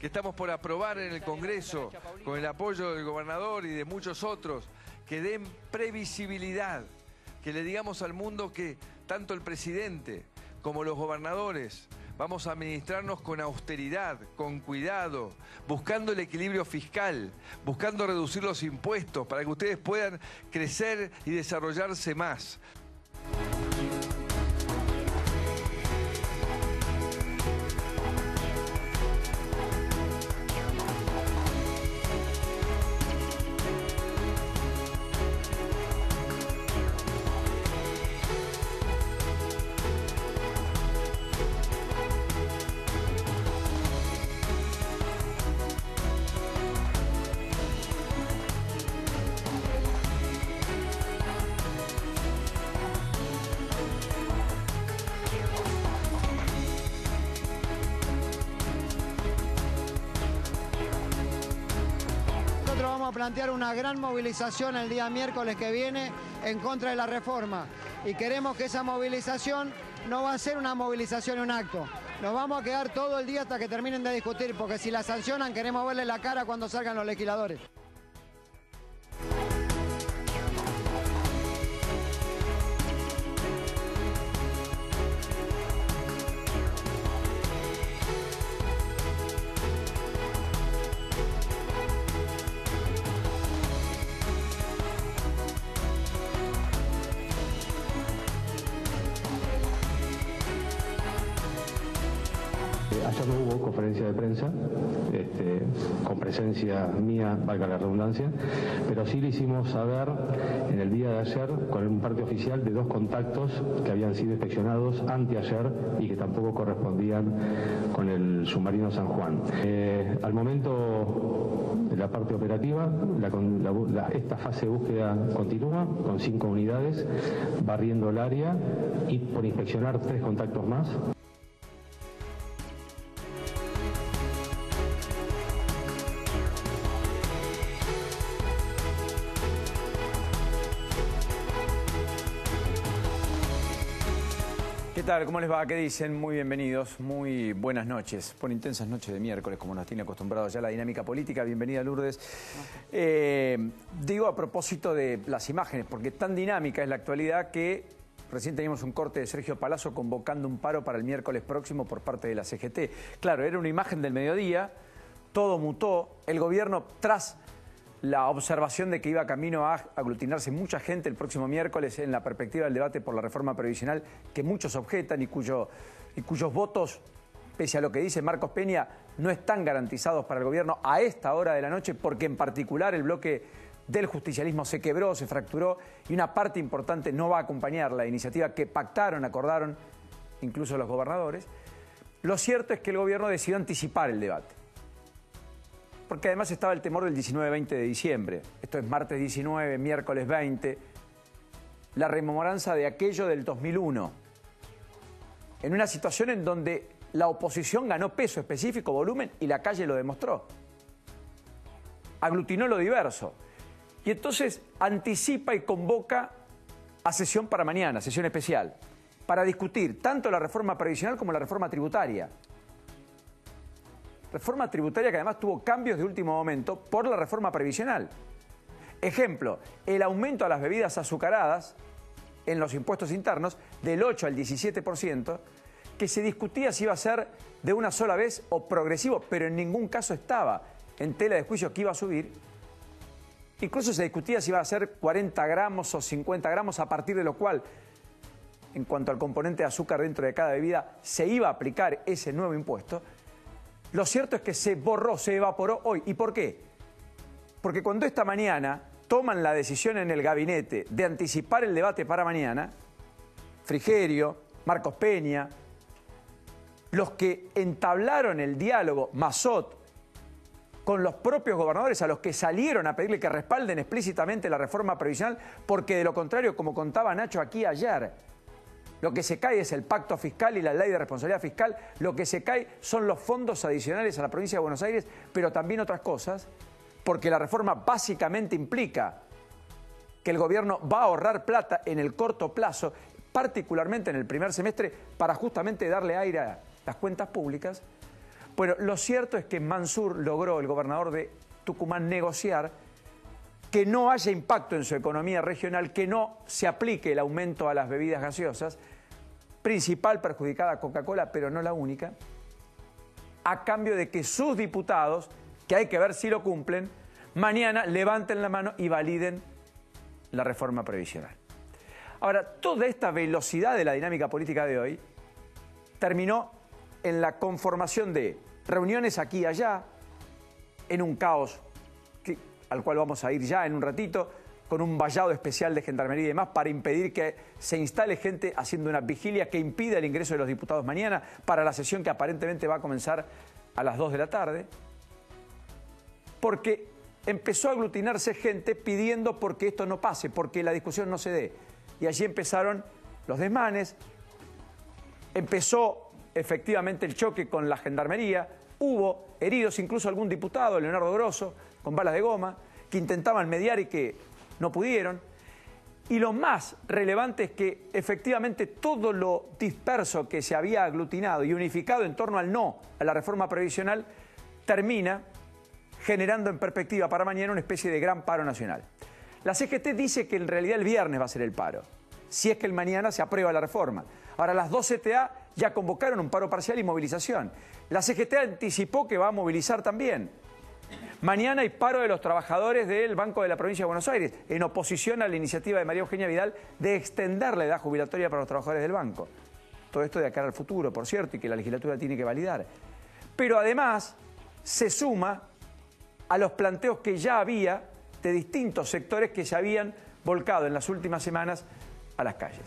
que estamos por aprobar en el Congreso, con el apoyo del gobernador y de muchos otros, que den previsibilidad, que le digamos al mundo que tanto el presidente como los gobernadores vamos a administrarnos con austeridad, con cuidado, buscando el equilibrio fiscal, buscando reducir los impuestos para que ustedes puedan crecer y desarrollarse más. Vamos a plantear una gran movilización el día miércoles que viene en contra de la reforma y queremos que esa movilización no va a ser una movilización y un acto. Nos vamos a quedar todo el día hasta que terminen de discutir, porque si la sancionan queremos verle la cara cuando salgan los legisladores. Ayer no hubo conferencia de prensa, con presencia mía, valga la redundancia, pero sí le hicimos saber en el día de ayer con un parte oficial de 2 contactos que habían sido inspeccionados anteayer y que tampoco correspondían con el submarino San Juan. Al momento de la parte operativa, esta fase de búsqueda continúa con 5 unidades barriendo el área y por inspeccionar 3 contactos más. ¿Qué tal? ¿Cómo les va? ¿Qué dicen? Muy bienvenidos, muy buenas noches. Por intensas noches de miércoles, como nos tiene acostumbrados ya la dinámica política. Bienvenida, Lourdes. Digo a propósito de las imágenes, porque tan dinámica es la actualidad que recién teníamos un corte de Sergio Palazzo convocando un paro para el miércoles próximo por parte de la CGT. Claro, era una imagen del mediodía, todo mutó, el gobierno tras la observación de que iba camino a aglutinarse mucha gente el próximo miércoles en la perspectiva del debate por la reforma previsional que muchos objetan y cuyos votos, pese a lo que dice Marcos Peña, no están garantizados para el gobierno a esta hora de la noche, porque en particular el bloque del justicialismo se quebró, se fracturó y una parte importante no va a acompañar la iniciativa que pactaron, acordaron incluso los gobernadores. Lo cierto es que el gobierno decidió anticipar el debate, porque además estaba el temor del 19-20 de diciembre. Esto es martes 19, miércoles 20. La rememoranza de aquello del 2001. En una situación en donde la oposición ganó peso específico, volumen, y la calle lo demostró. Aglutinó lo diverso. Y entonces anticipa y convoca a sesión para mañana, sesión especial, para discutir tanto la reforma previsional como la reforma tributaria. Reforma tributaria que además tuvo cambios de último momento por la reforma previsional. Ejemplo, el aumento a las bebidas azucaradas en los impuestos internos del 8 al 17%, que se discutía si iba a ser de una sola vez o progresivo, pero en ningún caso estaba en tela de juicio que iba a subir. Incluso se discutía si iba a ser 40 gramos o 50 gramos, a partir de lo cual, en cuanto al componente de azúcar dentro de cada bebida, se iba a aplicar ese nuevo impuesto. Lo cierto es que se borró, se evaporó hoy. ¿Y por qué? Porque cuando esta mañana toman la decisión en el gabinete de anticipar el debate para mañana, Frigerio, Marcos Peña, los que entablaron el diálogo, Massot, con los propios gobernadores a los que salieron a pedirle que respalden explícitamente la reforma previsional, porque de lo contrario, como contaba Nacho aquí ayer, lo que se cae es el pacto fiscal y la ley de responsabilidad fiscal, lo que se cae son los fondos adicionales a la provincia de Buenos Aires, pero también otras cosas, porque la reforma básicamente implica que el gobierno va a ahorrar plata en el corto plazo, particularmente en el primer semestre, para justamente darle aire a las cuentas públicas. Bueno, lo cierto es que Mansur logró, el gobernador de Tucumán, negociar que no haya impacto en su economía regional, que no se aplique el aumento a las bebidas gaseosas, principal perjudicada a Coca-Cola, pero no la única, a cambio de que sus diputados, que hay que ver si lo cumplen, mañana levanten la mano y validen la reforma previsional. Ahora, toda esta velocidad de la dinámica política de hoy terminó en la conformación de reuniones aquí y allá, en un caos al cual vamos a ir ya en un ratito, con un vallado especial de gendarmería y demás para impedir que se instale gente haciendo una vigilia que impida el ingreso de los diputados mañana para la sesión que aparentemente va a comenzar a las 2 de la tarde, porque empezó a aglutinarse gente pidiendo porque esto no pase, porque la discusión no se dé. Y allí empezaron los desmanes, empezó efectivamente el choque con la gendarmería, hubo heridos, incluso algún diputado, Leonardo Grosso, con balas de goma, que intentaban mediar y que no pudieron. Y lo más relevante es que efectivamente todo lo disperso que se había aglutinado y unificado en torno al no a la reforma previsional termina generando en perspectiva para mañana una especie de gran paro nacional. La CGT dice que en realidad el viernes va a ser el paro, si es que el mañana se aprueba la reforma. Ahora, las dos CTA ya convocaron un paro parcial y movilización. La CGT anticipó que va a movilizar también. Mañana hay paro de los trabajadores del Banco de la Provincia de Buenos Aires, en oposición a la iniciativa de María Eugenia Vidal de extender la edad jubilatoria para los trabajadores del banco. Todo esto de cara al futuro, por cierto, y que la legislatura tiene que validar. Pero además se suma a los planteos que ya había de distintos sectores que se habían volcado en las últimas semanas a las calles.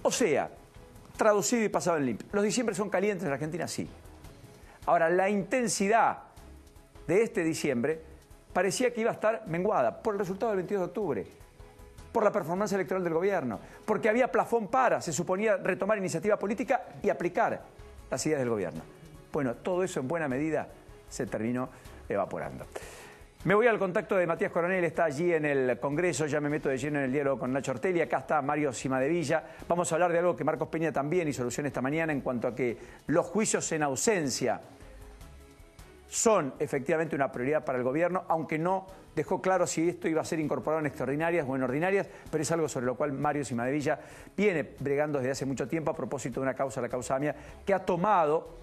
O sea, traducido y pasado en limpio, los diciembres son calientes en la Argentina, sí. Ahora, la intensidad de este diciembre parecía que iba a estar menguada por el resultado del 22 de octubre, por la performance electoral del gobierno, porque había plafón para, se suponía, retomar iniciativa política y aplicar las ideas del gobierno. Bueno, todo eso en buena medida se terminó evaporando. Me voy al contacto de Matías Coronel, está allí en el Congreso, ya me meto de lleno en el diálogo con Nacho Ortelli, acá está Mario Cimadevilla. Vamos a hablar de algo que Marcos Peña también hizo alusión esta mañana en cuanto a que los juicios en ausencia son efectivamente una prioridad para el gobierno, aunque no dejó claro si esto iba a ser incorporado en extraordinarias o en ordinarias, pero es algo sobre lo cual Mario Cimadevilla viene bregando desde hace mucho tiempo a propósito de una causa, la causa AMIA, que ha tomado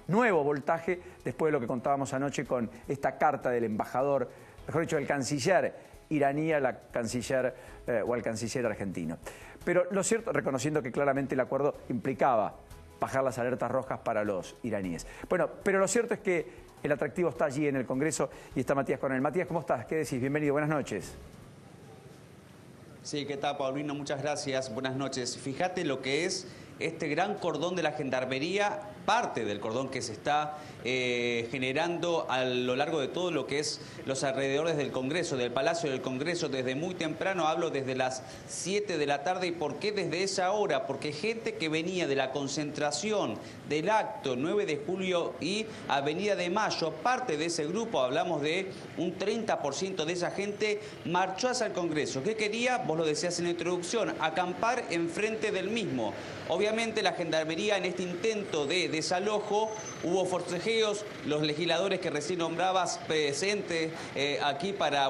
nuevo voltaje después de lo que contábamos anoche con esta carta del embajador, mejor dicho, del canciller iraní a la canciller o al canciller argentino. Pero lo cierto, reconociendo que claramente el acuerdo implicaba bajar las alertas rojas para los iraníes. Bueno, pero lo cierto es que el atractivo está allí en el Congreso y está Matías Coronel. Matías, ¿cómo estás? ¿Qué decís? Bienvenido, buenas noches. Sí, ¿qué tal, Paulino? Muchas gracias, buenas noches. Fíjate lo que es este gran cordón de la gendarmería, parte del cordón que se está generando a lo largo de todo lo que es los alrededores del Congreso, del Palacio del Congreso, desde muy temprano, hablo desde las 7 de la tarde. ¿Y por qué desde esa hora? Porque gente que venía de la concentración del acto 9 de julio y Avenida de Mayo, parte de ese grupo, hablamos de un 30% de esa gente, marchó hacia el Congreso. ¿Qué quería? Vos lo decías en la introducción, acampar enfrente del mismo. Obviamente la gendarmería en este intento de desalojo hubo forcejeos, los legisladores que recién nombrabas presentes aquí para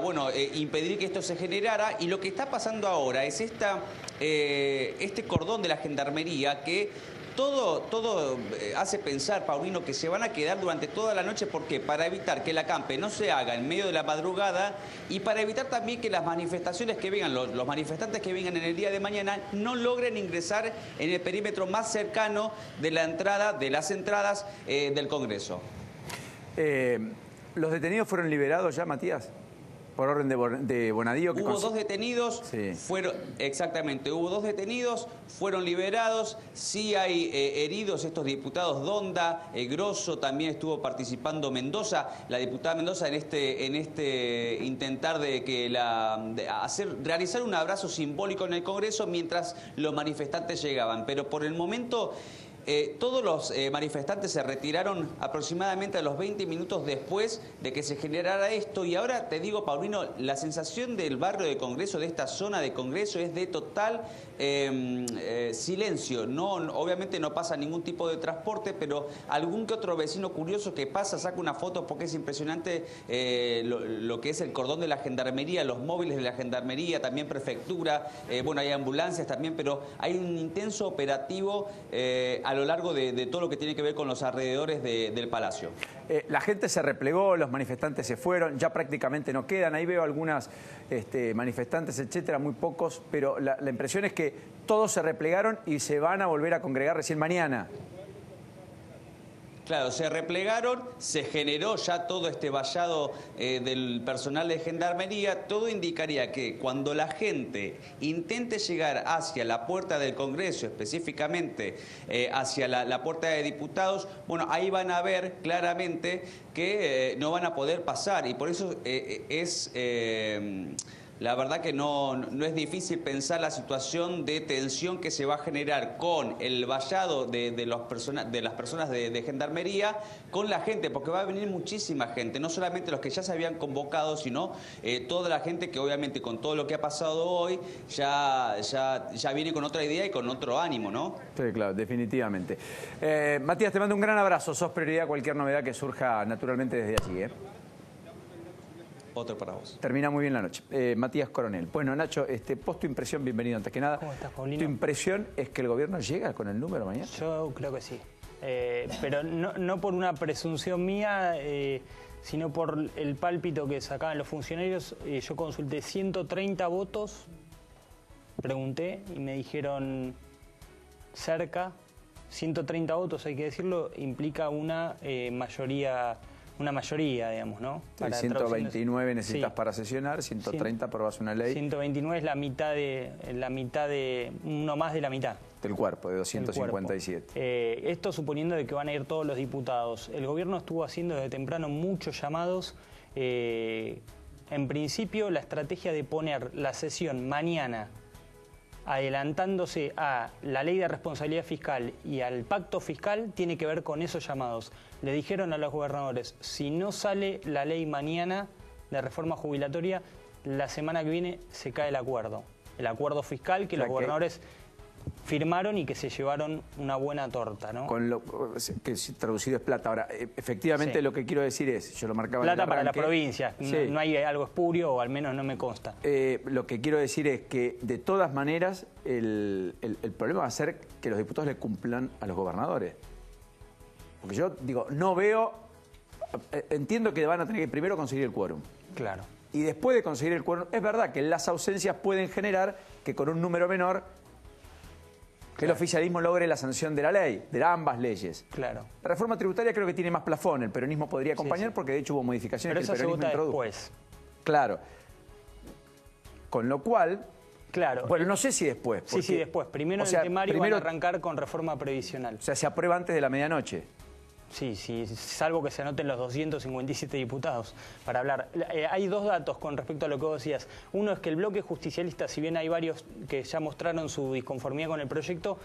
impedir que esto se generara, y lo que está pasando ahora es este cordón de la gendarmería que todo hace pensar, Paulino, que se van a quedar durante toda la noche. ¿Por qué? Para evitar que el acampe no se haga en medio de la madrugada y para evitar también que las manifestaciones que vengan, los manifestantes que vengan en el día de mañana, no logren ingresar en el perímetro más cercano de la entrada, de las entradas del Congreso. ¿Los detenidos fueron liberados ya, Matías? Por orden de Bonadío. Hubo dos detenidos, sí. Hubo dos detenidos, fueron liberados. Sí hay heridos, estos diputados Donda, Grosso, también estuvo participando Mendoza, la diputada Mendoza en este intentar realizar un abrazo simbólico en el Congreso mientras los manifestantes llegaban. Pero por el momento todos los manifestantes se retiraron aproximadamente a los 20 minutos después de que se generara esto. Y ahora te digo, Paulino, la sensación del barrio de Congreso, de esta zona de Congreso, es de total silencio. Obviamente no pasa ningún tipo de transporte, pero algún que otro vecino curioso que pasa, saca una foto, porque es impresionante lo que es el cordón de la Gendarmería, los móviles de la Gendarmería, también prefectura, bueno, hay ambulancias también, pero hay un intenso operativo a lo largo de todo lo que tiene que ver con los alrededores del Palacio. La gente se replegó, los manifestantes se fueron, ya prácticamente no quedan. Ahí veo algunas manifestantes, etcétera, muy pocos, pero la impresión es que todos se replegaron y se van a volver a congregar recién mañana. Claro, se replegaron, se generó ya todo este vallado del personal de Gendarmería. Todo indicaría que cuando la gente intente llegar hacia la puerta del Congreso, específicamente hacia la puerta de diputados, bueno, ahí van a ver claramente que no van a poder pasar, y por eso la verdad que no es difícil pensar la situación de tensión que se va a generar con el vallado de las personas de Gendarmería con la gente, porque va a venir muchísima gente, no solamente los que ya se habían convocado, sino toda la gente que obviamente con todo lo que ha pasado hoy ya viene con otra idea y con otro ánimo, ¿no? Sí, claro, definitivamente. Matías, te mando un gran abrazo, sos prioridad cualquier novedad que surja naturalmente desde allí, ¿eh? Otro para vos. Termina muy bien la noche. Matías Coronel. Bueno, Nacho, post tu impresión, bienvenido antes que nada. ¿Cómo estás, Paulino? ¿Tu impresión es que el gobierno llega con el número mañana? Yo creo que sí. Pero no por una presunción mía, sino por el pálpito que sacaban los funcionarios. Yo consulté 130 votos, pregunté y me dijeron cerca. 130 votos, hay que decirlo, implica una mayoría, digamos, ¿no? Para 129 necesitas sí. Para sesionar, 130 aprobas una ley. 129 es la mitad de uno más de la mitad. Del cuerpo, de 257. Esto suponiendo de que van a ir todos los diputados. El gobierno estuvo haciendo desde temprano muchos llamados. En principio, la estrategia de poner la sesión mañana, adelantándose a la ley de responsabilidad fiscal y al pacto fiscal, tiene que ver con esos llamados. Le dijeron a los gobernadores, si no sale la ley mañana de reforma jubilatoria, la semana que viene se cae el acuerdo fiscal que los gobernadores firmaron y que se llevaron una buena torta, ¿no? Con lo que traducido es plata. Ahora, efectivamente sí. Lo que quiero decir es, yo lo marcaba plata en el para la provincia, sí. No hay algo espurio, o al menos no me consta. Lo que quiero decir es que, de todas maneras, el problema va a ser que los diputados le cumplan a los gobernadores. Porque yo digo, no veo, entiendo que van a tener que primero conseguir el quórum. Claro. Y después de conseguir el quórum, es verdad que las ausencias pueden generar que con un número menor que el oficialismo logre la sanción de la ley, de ambas leyes. Claro. La reforma tributaria creo que tiene más plafón, el peronismo podría acompañar, sí. Porque de hecho hubo modificaciones pero que el peronismo introdujo. Después. Claro. Con lo cual, claro. Bueno, no sé si después. Porque, sí, después. Primero en el temario van a arrancar con reforma previsional. O sea, se aprueba antes de la medianoche. Sí, salvo que se anoten los 257 diputados para hablar. Hay dos datos con respecto a lo que vos decías. Uno es que el bloque justicialista, si bien hay varios que ya mostraron su disconformidad con el proyecto,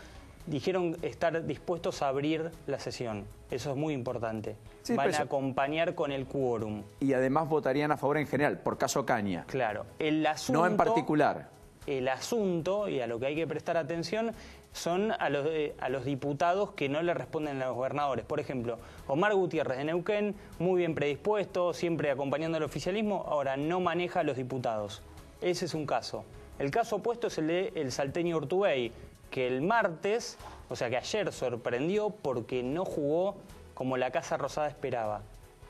dijeron estar dispuestos a abrir la sesión. Eso es muy importante. Sí, van a acompañar con el quórum. Y además votarían a favor en general, por caso Caña. Claro. El asunto, no en particular. El asunto, y a lo que hay que prestar atención, son a los diputados que no le responden a los gobernadores. Por ejemplo, Omar Gutiérrez de Neuquén, muy bien predispuesto, siempre acompañando al oficialismo, ahora no maneja a los diputados. Ese es un caso. El caso opuesto es el de el salteño Urtubey, que el martes, o sea que ayer, sorprendió porque no jugó como la Casa Rosada esperaba.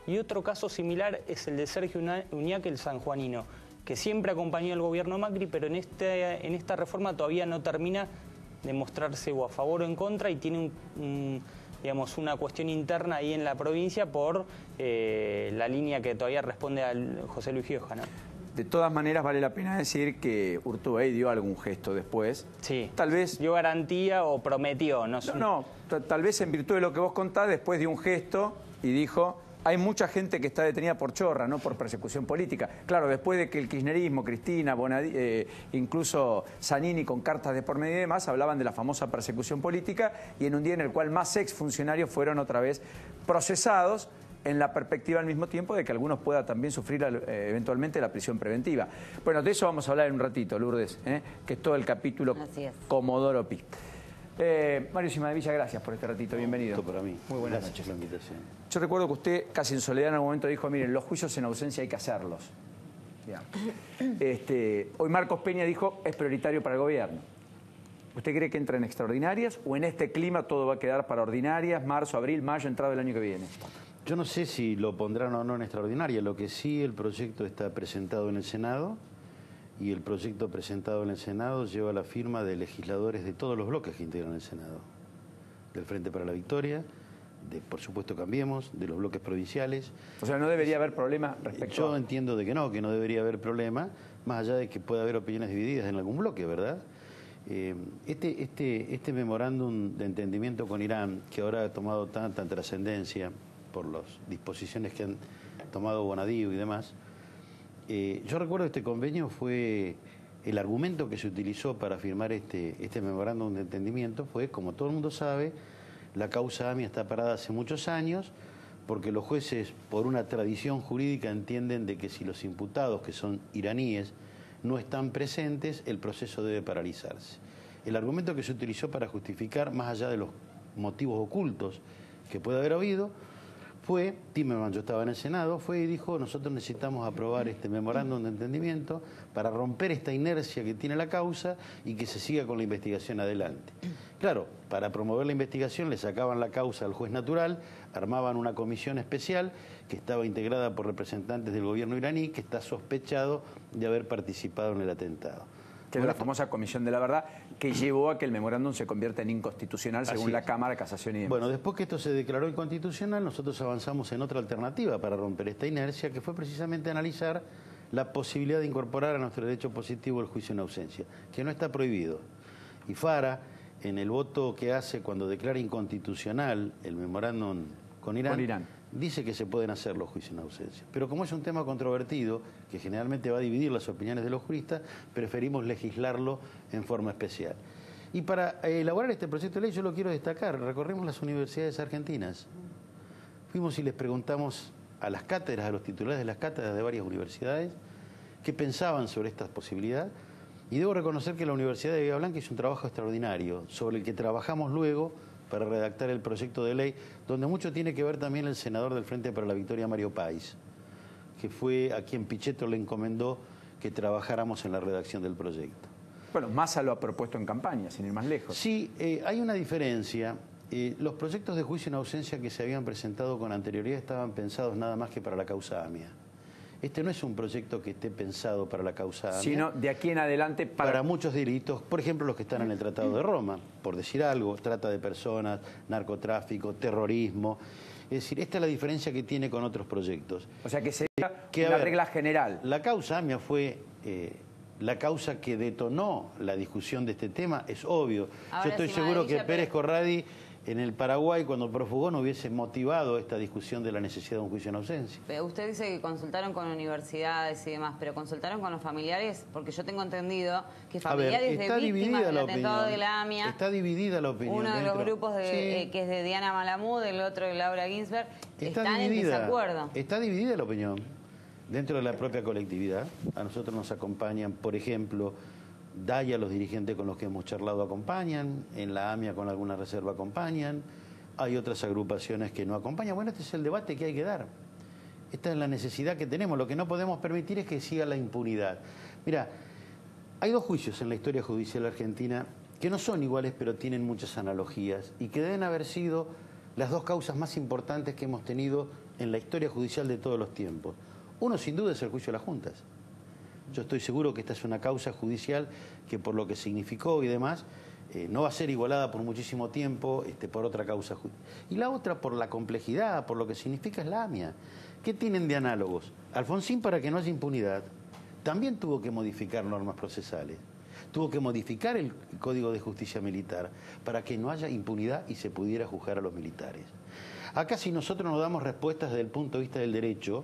Y otro caso similar es el de Sergio Uñac, el sanjuanino, que siempre acompañó al gobierno Macri, pero en esta reforma todavía no termina de mostrarse o a favor o en contra, y tiene digamos, una cuestión interna ahí en la provincia por la línea que todavía responde a José Luis Gioja, ¿no? De todas maneras, vale la pena decir que Urtubey dio algún gesto después. Sí, tal vez dio garantía o prometió. No, tal vez en virtud de lo que vos contás, después dio un gesto y dijo, hay mucha gente que está detenida por chorra, no por persecución política. Claro, después de que el kirchnerismo, Cristina, incluso Zanini con cartas de por medio y demás, hablaban de la famosa persecución política, y en un día en el cual más exfuncionarios fueron otra vez procesados, en la perspectiva al mismo tiempo de que algunos puedan también sufrir eventualmente la prisión preventiva. Bueno, de eso vamos a hablar en un ratito, Lourdes, que es todo el capítulo Comodoro Pi. Mario Cimadevilla, gracias por este ratito, bienvenido. Para mí. Muy buenas noches. noches. La invitación. Yo recuerdo que usted, casi en soledad, en algún momento dijo, miren, los juicios en ausencia hay que hacerlos. Hoy Marcos Peña dijo, es prioritario para el gobierno. ¿Usted cree que entra en extraordinarias o en este clima todo va a quedar para ordinarias, marzo, abril, mayo, entrado el año que viene? Yo no sé si lo pondrán o no en extraordinaria. Lo que sí, el proyecto está presentado en el Senado y el proyecto presentado en el Senado lleva la firma de legisladores de todos los bloques que integran el Senado. Del Frente para la Victoria, de por supuesto Cambiemos, de los bloques provinciales. O sea, no debería haber problema respecto Yo entiendo de que no debería haber problema, más allá de que pueda haber opiniones divididas en algún bloque, ¿verdad? Este memorándum de entendimiento con Irán, que ahora ha tomado tanta trascendencia por las disposiciones que han tomado Bonadío y demás, yo recuerdo que este convenio fue el argumento que se utilizó para firmar este memorándum de entendimiento fue, como todo el mundo sabe, la causa AMIA está parada hace muchos años porque los jueces, por una tradición jurídica, entienden de que si los imputados, que son iraníes, no están presentes, el proceso debe paralizarse. El argumento que se utilizó para justificar, más allá de los motivos ocultos que puede haber habido, fue, Timerman, yo estaba en el Senado, fue y dijo, nosotros necesitamos aprobar este memorándum de entendimiento para romper esta inercia que tiene la causa y que se siga con la investigación adelante. Claro, para promover la investigación le sacaban la causa al juez natural, armaban una comisión especial que estaba integrada por representantes del gobierno iraní, que está sospechado de haber participado en el atentado. Que es la famosa Comisión de la Verdad, que llevó a que el memorándum se convierta en inconstitucional según la Cámara de Casación y demás. Bueno, después que esto se declaró inconstitucional, nosotros avanzamos en otra alternativa para romper esta inercia, que fue precisamente analizar la posibilidad de incorporar a nuestro derecho positivo el juicio en ausencia, que no está prohibido. Y Fara, en el voto que hace cuando declara inconstitucional el memorándum con Irán, dice que se pueden hacer los juicios en ausencia. Pero como es un tema controvertido, que generalmente va a dividir las opiniones de los juristas, preferimos legislarlo en forma especial. Y para elaborar este proyecto de ley yo lo quiero destacar. Recorrimos las universidades argentinas. Fuimos y les preguntamos a las cátedras, a los titulares de las cátedras de varias universidades, qué pensaban sobre esta posibilidad. Y debo reconocer que la Universidad de Bahía Blanca hizo un trabajo extraordinario, sobre el que trabajamos luego para redactar el proyecto de ley, donde mucho tiene que ver también el senador del Frente para la Victoria, Mario Páez, que fue a quien Pichetto le encomendó que trabajáramos en la redacción del proyecto. Bueno, Massa lo ha propuesto en campaña, sin ir más lejos. Sí, hay una diferencia. Los proyectos de juicio en ausencia que se habían presentado con anterioridad estaban pensados nada más que para la causa AMIA. Este no es un proyecto que esté pensado para la causa AMIA. Sino de aquí en adelante para muchos delitos, por ejemplo los que están en el Tratado de Roma, por decir algo, trata de personas, narcotráfico, terrorismo. Es decir, esta es la diferencia que tiene con otros proyectos. O sea que sería una regla general. La causa AMIA fue la causa que detonó la discusión de este tema, es obvio. Ahora, yo estoy seguro que Pérez Corradi en el Paraguay, cuando profugó, no hubiese motivado esta discusión de la necesidad de un juicio en ausencia. Usted dice que consultaron con universidades y demás, pero ¿consultaron con los familiares? Porque yo tengo entendido que familiares de víctimas del atentado de la AMIA... Está dividida la opinión. Uno de los grupos que es de Diana Malamud, el otro de Laura Ginsberg, están en desacuerdo. Está dividida la opinión dentro de la propia colectividad. A nosotros nos acompañan, por ejemplo... DAIA, los dirigentes con los que hemos charlado acompañan, en la AMIA con alguna reserva acompañan, hay otras agrupaciones que no acompañan. Bueno, este es el debate que hay que dar. Esta es la necesidad que tenemos. Lo que no podemos permitir es que siga la impunidad. Mira, hay dos juicios en la historia judicial argentina que no son iguales, pero tienen muchas analogías y que deben haber sido las dos causas más importantes que hemos tenido en la historia judicial de todos los tiempos. Uno, sin duda, es el juicio de las juntas. Yo estoy seguro que esta es una causa judicial que por lo que significó y demás, no va a ser igualada por muchísimo tiempo por otra causa judicial. Y la otra por la complejidad, por lo que significa es la AMIA. ¿Qué tienen de análogos? Alfonsín, para que no haya impunidad, también tuvo que modificar normas procesales. Tuvo que modificar el Código de Justicia Militar para que no haya impunidad y se pudiera juzgar a los militares. Acá si nosotros nos damos respuestas desde el punto de vista del derecho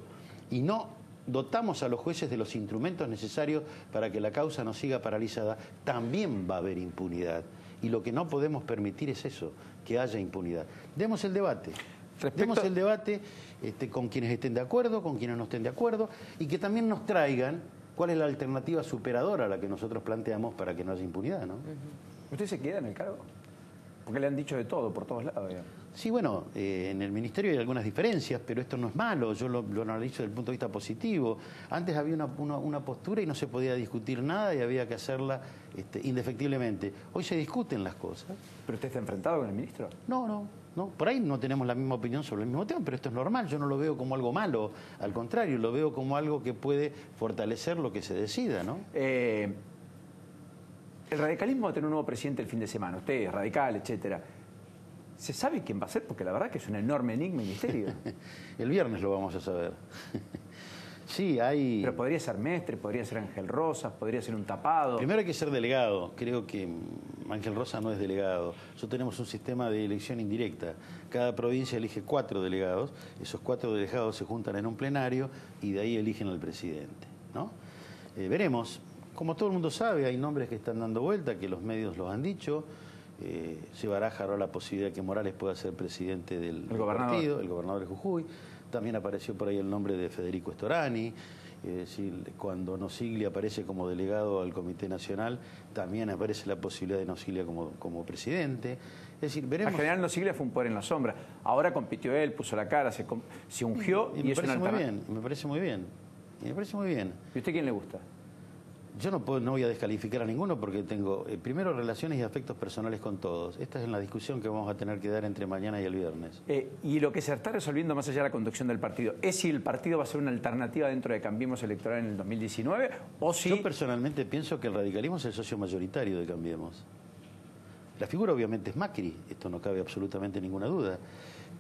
y no dotamos a los jueces de los instrumentos necesarios para que la causa no siga paralizada, también va a haber impunidad. Y lo que no podemos permitir es eso, que haya impunidad. Demos el debate. Demos el debate con quienes estén de acuerdo, con quienes no estén de acuerdo, y que también nos traigan cuál es la alternativa superadora a la que nosotros planteamos para que no haya impunidad, ¿no? ¿Usted se queda en el cargo? Porque le han dicho de todo, por todos lados, digamos. Sí, bueno, en el Ministerio hay algunas diferencias, pero esto no es malo, yo lo analizo desde el punto de vista positivo. Antes había una postura y no se podía discutir nada y había que hacerla indefectiblemente. Hoy se discuten las cosas. ¿Pero usted está enfrentado con el ministro? No. Por ahí no tenemos la misma opinión sobre el mismo tema, pero esto es normal, yo no lo veo como algo malo, al contrario, lo veo como algo que puede fortalecer lo que se decida, ¿no? El radicalismo va a tener un nuevo presidente el fin de semana, usted es radical, etcétera. ¿Se sabe quién va a ser? Porque la verdad que es un enorme enigma y misterio. El viernes lo vamos a saber. Sí, hay... Pero podría ser Mestre, podría ser Ángel Rosas, podría ser un tapado. Primero hay que ser delegado. Creo que Ángel Rosas no es delegado. Nosotros tenemos un sistema de elección indirecta. Cada provincia elige 4 delegados. Esos 4 delegados se juntan en un plenario y de ahí eligen al presidente, ¿no? Veremos. Como todo el mundo sabe, hay nombres que están dando vuelta, que los medios los han dicho. Se baraja ahora la posibilidad de que Morales pueda ser presidente del partido, el gobernador de Jujuy. También apareció por ahí el nombre de Federico Storani. Es decir, cuando Nosiglia aparece como delegado al Comité Nacional, también aparece la posibilidad de Nosiglia como presidente. Es decir, veremos. En general Nosiglia fue un poder en la sombra. Ahora compitió él, puso la cara, se ungió y es una alternativa. Me parece muy bien. Me parece muy bien. ¿Y usted quién le gusta? Yo no voy a descalificar a ninguno porque tengo, primero, relaciones y afectos personales con todos. Esta es la discusión que vamos a tener que dar entre mañana y el viernes. Y lo que se está resolviendo más allá de la conducción del partido, ¿es si el partido va a ser una alternativa dentro de Cambiemos Electoral en el 2019 o si...? Yo personalmente pienso que el radicalismo es el socio mayoritario de Cambiemos. La figura obviamente es Macri, esto no cabe absolutamente ninguna duda.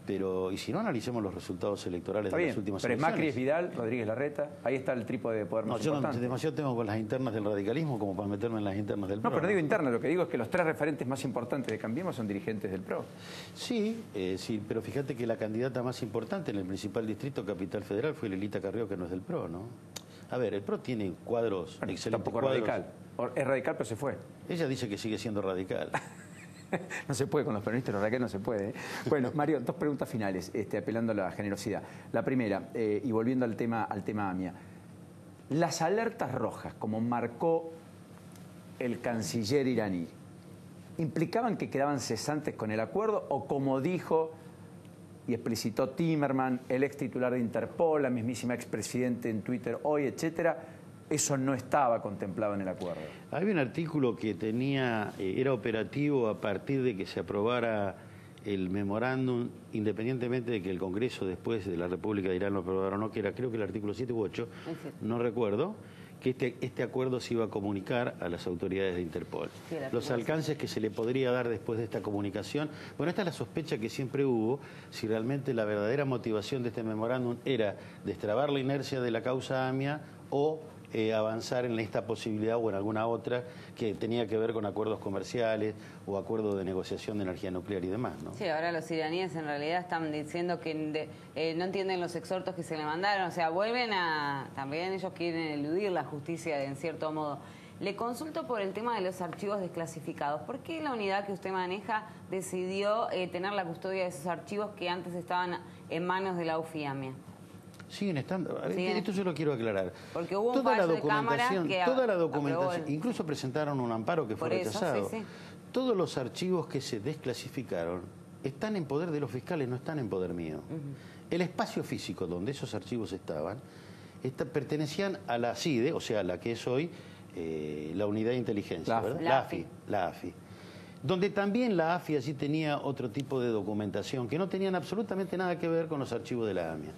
Pero, y si no, analicemos los resultados electorales de las últimas elecciones. Pero es Macri, es Vidal, Rodríguez Larreta, ahí está el trípode de poder más importante. Yo demasiado tengo con las internas del radicalismo como para meterme en las internas del PRO. No, pero no digo internas, lo que digo es que los 3 referentes más importantes de Cambiemos son dirigentes del PRO. Sí, sí, pero fíjate que la candidata más importante en el principal distrito Capital Federal fue Lelita Carrió, que no es del PRO, ¿no? A ver, el PRO tiene cuadros excelentes. Tampoco radical. Es radical, pero se fue. Ella dice que sigue siendo radical. No se puede con los peronistas, la verdad que no se puede, ¿eh? Bueno, Mario, 2 preguntas finales, apelando a la generosidad. La primera, y volviendo al tema AMIA. Las alertas rojas, como marcó el canciller iraní, ¿implicaban que quedaban cesantes con el acuerdo o como dijo y explicitó Timerman, el ex titular de Interpol, la mismísima expresidente en Twitter hoy, etcétera, eso no estaba contemplado en el acuerdo? Había un artículo que era operativo a partir de que se aprobara el memorándum, independientemente de que el Congreso después de la República de Irán lo aprobara o no, que era creo que el artículo 7 u 8, no recuerdo, que este acuerdo se iba a comunicar a las autoridades de Interpol. Sí, los alcances que se le podría dar después de esta comunicación. Bueno, esta es la sospecha que siempre hubo, si realmente la verdadera motivación de este memorándum era destrabar la inercia de la causa AMIA o avanzar en esta posibilidad o en alguna otra que tenía que ver con acuerdos comerciales o acuerdos de negociación de energía nuclear y demás, ¿no? Sí, ahora los iraníes en realidad están diciendo que no entienden los exhortos que se le mandaron, o sea, también ellos quieren eludir la justicia en cierto modo. Le consulto por el tema de los archivos desclasificados. ¿Por qué la unidad que usted maneja decidió tener la custodia de esos archivos que antes estaban en manos de la UFIAMIA? Siguen estando. Esto yo lo quiero aclarar. Porque hubo un fallo de cámara que toda la documentación, incluso presentaron un amparo que fue rechazado. Sí. Todos los archivos que se desclasificaron están en poder de los fiscales, no están en poder mío. El espacio físico donde esos archivos estaban pertenecían a la CIDE, o sea, a la que es hoy la Unidad de Inteligencia, ¿verdad? La AFI. Donde también la AFI allí tenía otro tipo de documentación que no tenían absolutamente nada que ver con los archivos de la AMIA.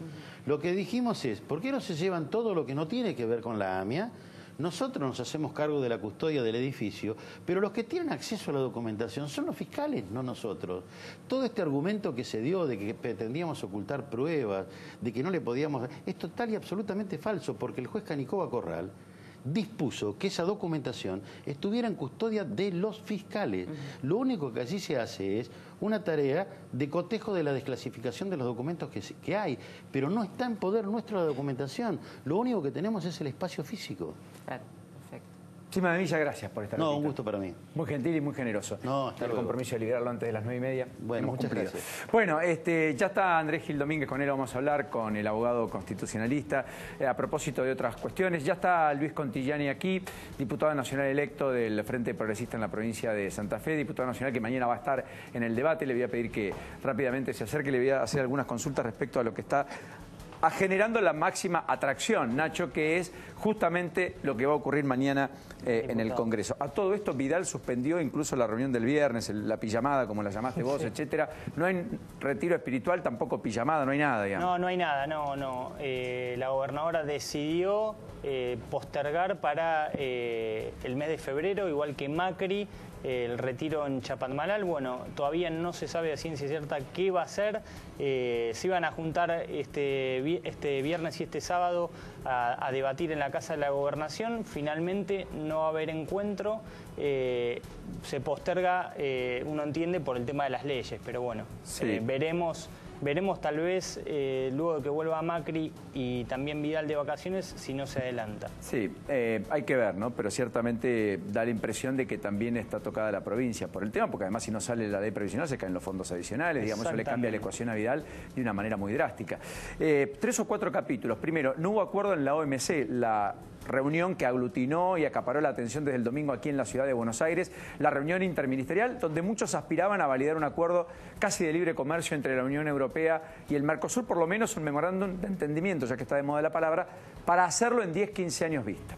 Lo que dijimos es, ¿por qué no se llevan todo lo que no tiene que ver con la AMIA? Nosotros nos hacemos cargo de la custodia del edificio, pero los que tienen acceso a la documentación son los fiscales, no nosotros. Todo este argumento que se dio de que pretendíamos ocultar pruebas, de que no le podíamos... es total y absolutamente falso, porque el juez Canicova Corral dispuso que esa documentación estuviera en custodia de los fiscales. Lo único que allí se hace es una tarea de cotejo de la desclasificación de los documentos que hay, pero no está en poder nuestro la documentación. Lo único que tenemos es el espacio físico. Claro, perfecto. Chima de Milla, gracias por estar aquí. No, un gusto para mí. Muy gentil y muy generoso. No, hasta el luego. compromiso de liberarlo antes de las 9:30. Bueno, Hemos muchas cumplido. gracias. Bueno, ya está Andrés Gil Domínguez, con él vamos a hablar, con el abogado constitucionalista, a propósito de otras cuestiones. Ya está Luis Contigliani aquí, diputado nacional electo del Frente Progresista en la provincia de Santa Fe, diputado nacional que mañana va a estar en el debate. Le voy a pedir que rápidamente se acerque, le voy a hacer algunas consultas respecto a lo que está generando la máxima atracción, Nacho, que es justamente lo que va a ocurrir mañana en el Congreso. A todo esto, Vidal suspendió incluso la reunión del viernes, la pijamada, como la llamaste vos, etcétera. No hay retiro espiritual, tampoco pijamada, no hay nada, digamos. No, no hay nada, no. La gobernadora decidió postergar para el mes de febrero, igual que Macri, el retiro en Chapadmalal. Bueno, todavía no se sabe a ciencia cierta qué va a hacer. Se iban a juntar este viernes y este sábado a debatir en la Casa de la Gobernación. Finalmente no va a haber encuentro. Se posterga, uno entiende, por el tema de las leyes, pero bueno, sí. Veremos tal vez, luego de que vuelva Macri y también Vidal de vacaciones, si no se adelanta. Sí, hay que ver, ¿no? Pero ciertamente da la impresión de que también está tocada la provincia por el tema, porque además si no sale la ley previsional se caen los fondos adicionales, digamos, eso le cambia la ecuación a Vidal de una manera muy drástica. 3 o 4 capítulos. Primero, no hubo acuerdo en la OMC, la reunión que aglutinó y acaparó la atención desde el domingo aquí en la ciudad de Buenos Aires, la reunión interministerial donde muchos aspiraban a validar un acuerdo casi de libre comercio entre la Unión Europea y el Mercosur, por lo menos un memorándum de entendimiento, ya que está de moda la palabra, para hacerlo en 10-15 años vista.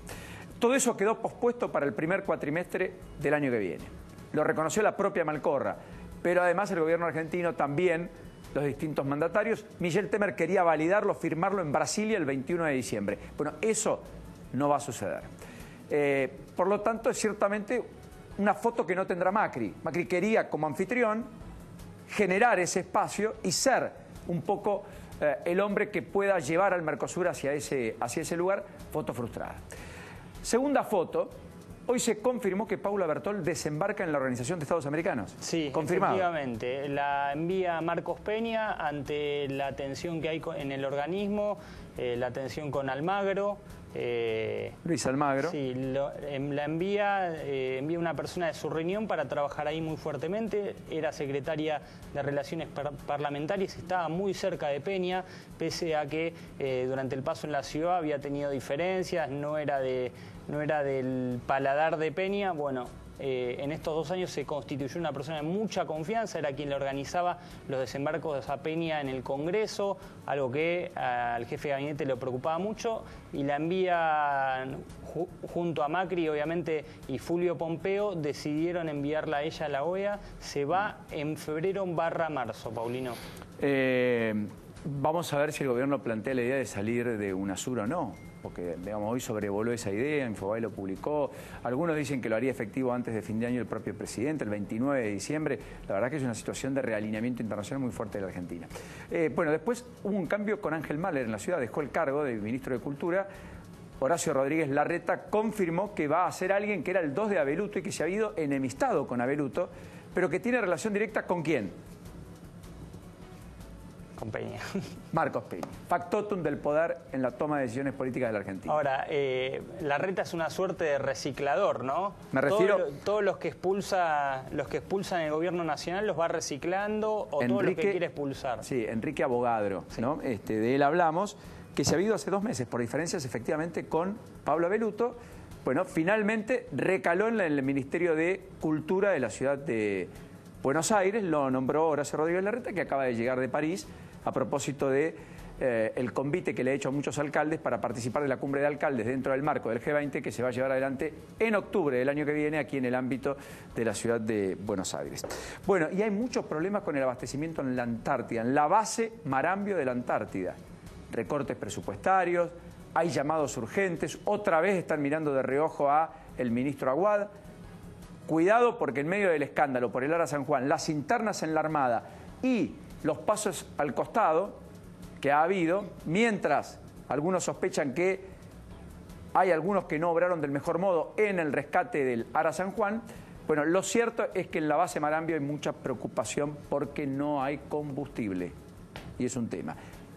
Todo eso quedó pospuesto para el primer cuatrimestre del año que viene. Lo reconoció la propia Malcorra, pero además el gobierno argentino también, los distintos mandatarios. Michel Temer quería validarlo, firmarlo en Brasilia el 21 de diciembre. Bueno, eso no va a suceder. Por lo tanto, es ciertamente una foto que no tendrá Macri. Macri quería, como anfitrión, generar ese espacio y ser un poco el hombre que pueda llevar al Mercosur hacia ese lugar. Foto frustrada. Segunda foto. Hoy se confirmó que Paula Bertol desembarca en la Organización de Estados Americanos. Sí, confirmado. Efectivamente. La envía Marcos Peña ante la tensión que hay en el organismo, la tensión con Almagro. Luis Almagro. Sí, la envía una persona de su reunión para trabajar ahí muy fuertemente. Era secretaria de Relaciones Parlamentarias, estaba muy cerca de Peña, pese a que durante el paso en la ciudad había tenido diferencias, no era del paladar de Peña. Bueno, en estos 2 años se constituyó una persona de mucha confianza, era quien le organizaba los desembarcos a Peña en el Congreso, algo que al jefe de gabinete le preocupaba mucho, y la envía junto a Macri, obviamente, y Fulvio Pompeo, decidieron enviarla a ella a la OEA. Se va en febrero/marzo, Paulino. Vamos a ver si el gobierno plantea la idea de salir de UNASUR o no, porque digamos, hoy sobrevoló esa idea, Infobae lo publicó, algunos dicen que lo haría efectivo antes de fin de año el propio presidente, el 29 de diciembre, la verdad que es una situación de realineamiento internacional muy fuerte de la Argentina. Bueno, después hubo un cambio con Ángel Mahler en la ciudad, dejó el cargo de ministro de Cultura. Horacio Rodríguez Larreta confirmó que va a ser alguien que era el 2 de Abeluto y que se ha habido enemistado con Abeluto, pero que tiene relación directa ¿con quién? Con Peña. Marcos Peña, factotum del poder en la toma de decisiones políticas de la Argentina. Ahora, Larreta es una suerte de reciclador, ¿no? Me refiero... Todos los que expulsan el gobierno nacional los va reciclando, o todos los que quiere expulsar. Sí, Enrique Abogadro, sí. ¿No? De él hablamos, que se ha habido hace 2 meses por diferencias efectivamente con Pablo Abeluto. Bueno, finalmente recaló en el Ministerio de Cultura de la ciudad de Buenos Aires, lo nombró Horacio Rodríguez Larreta, que acaba de llegar de París, a propósito de el convite que le ha hecho a muchos alcaldes para participar de la cumbre de alcaldes dentro del marco del G20 que se va a llevar adelante en octubre del año que viene aquí en el ámbito de la ciudad de Buenos Aires. Bueno, y hay muchos problemas con el abastecimiento en la Antártida, en la base Marambio de la Antártida. Recortes presupuestarios, hay llamados urgentes, otra vez están mirando de reojo a el ministro Aguad. Cuidado porque en medio del escándalo por el Ara San Juan, las internas en la Armada y los pasos al costado que ha habido, mientras algunos sospechan que hay algunos que no obraron del mejor modo en el rescate del Ara San Juan. Bueno, lo cierto es que en la base Marambio hay mucha preocupación porque no hay combustible. Y es un tema.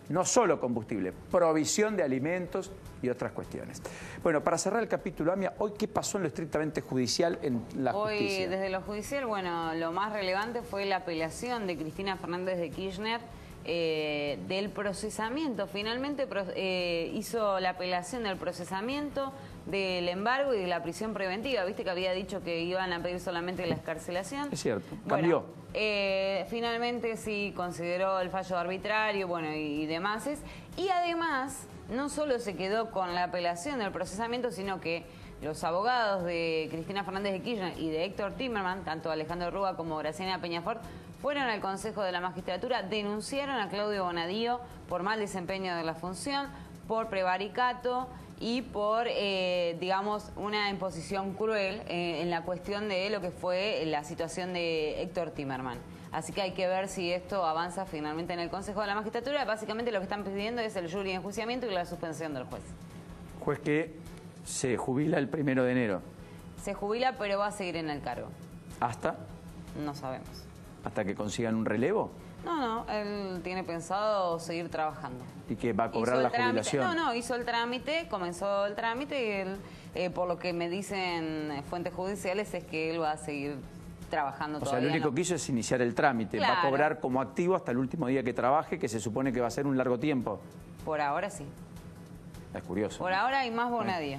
No solo combustible, provisión de alimentos y otras cuestiones. Bueno, para cerrar el capítulo AMIA, ¿hoy qué pasó en lo estrictamente judicial en la justicia? Hoy, desde lo judicial, bueno, lo más relevante fue la apelación de Cristina Fernández de Kirchner del procesamiento. Finalmente hizo la apelación del procesamiento, del embargo y de la prisión preventiva. Viste que había dicho que iban a pedir solamente la excarcelación. Es cierto, bueno, cambió. Finalmente sí consideró el fallo arbitrario, bueno, y demás. Y además, no solo se quedó con la apelación del procesamiento, sino que los abogados de Cristina Fernández de Kirchner y de Héctor Timerman, tanto Alejandro Rúa como Graciela Peñafort, fueron al Consejo de la Magistratura, denunciaron a Claudio Bonadío por mal desempeño de la función, por prevaricato y por, digamos, una imposición cruel en la cuestión de lo que fue la situación de Héctor Timerman. Así que hay que ver si esto avanza finalmente en el Consejo de la Magistratura. Básicamente lo que están pidiendo es el jury de enjuiciamiento y la suspensión del juez. Juez que se jubila el 1 de enero. Se jubila, pero va a seguir en el cargo. ¿Hasta? No sabemos. ¿Hasta que consigan un relevo? No, él tiene pensado seguir trabajando. ¿Y que va a cobrar la jubilación? No, hizo el trámite, comenzó el trámite y él, por lo que me dicen fuentes judiciales, es que él va a seguir trabajando todavía. O sea, lo único que hizo es iniciar el trámite. Claro. Va a cobrar como activo hasta el último día que trabaje, que se supone que va a ser un largo tiempo. Por ahora sí. Es curioso. Por ahora hay más Bonadío.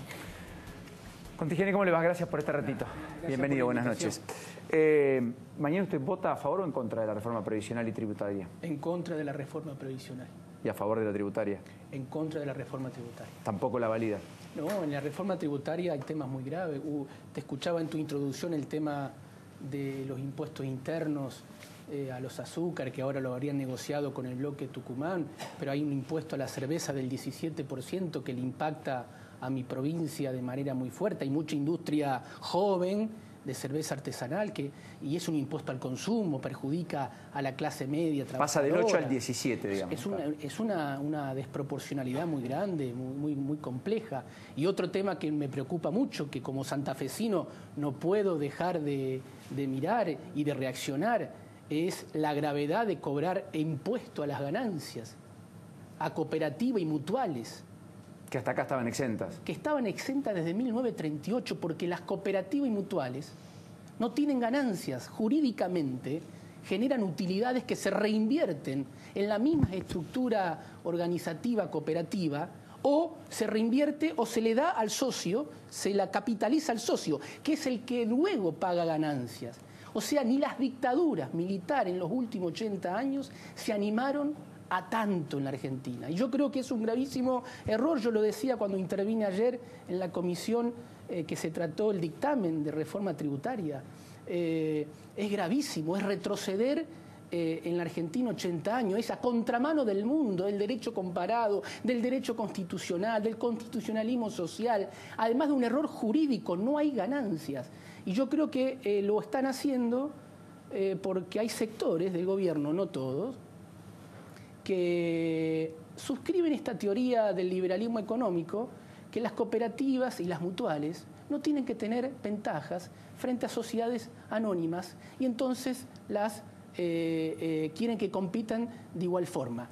Contigene, ¿cómo le va? Gracias por este ratito. Bienvenido, buenas noches. ¿Mañana usted vota a favor o en contra de la reforma previsional y tributaria? En contra de la reforma previsional. ¿Y a favor de la tributaria? En contra de la reforma tributaria. ¿Tampoco la valida? No, en la reforma tributaria hay temas muy graves. Te escuchaba en tu introducción el tema de los impuestos internos a los azúcar, que ahora lo habrían negociado con el bloque Tucumán, pero hay un impuesto a la cerveza del 17% que le impacta a mi provincia de manera muy fuerte. Hay mucha industria joven de cerveza artesanal y es un impuesto al consumo, perjudica a la clase media trabajadora. Pasa del 8 al 17, digamos. Es una desproporcionalidad muy grande, muy compleja. Y otro tema que me preocupa mucho, que como santafesino no puedo dejar de mirar y de reaccionar, es la gravedad de cobrar impuesto a las ganancias, a cooperativa y mutuales. Que hasta acá estaban exentas. Que estaban exentas desde 1938 porque las cooperativas y mutuales no tienen ganancias. Jurídicamente generan utilidades que se reinvierten en la misma estructura organizativa cooperativa o se reinvierte o se le da al socio, se la capitaliza al socio, que es el que luego paga ganancias. O sea, ni las dictaduras militares en los últimos 80 años se animaron a tanto en la Argentina. Y yo creo que es un gravísimo error, yo lo decía cuando intervine ayer en la comisión que se trató el dictamen de reforma tributaria. Es gravísimo, es retroceder en la Argentina 80 años, es a contramano del mundo, del derecho comparado, del derecho constitucional, del constitucionalismo social, además de un error jurídico, no hay ganancias. Y yo creo que lo están haciendo porque hay sectores del gobierno, no todos, que suscriben esta teoría del liberalismo económico, que las cooperativas y las mutuales no tienen que tener ventajas frente a sociedades anónimas y entonces las quieren que compitan de igual forma,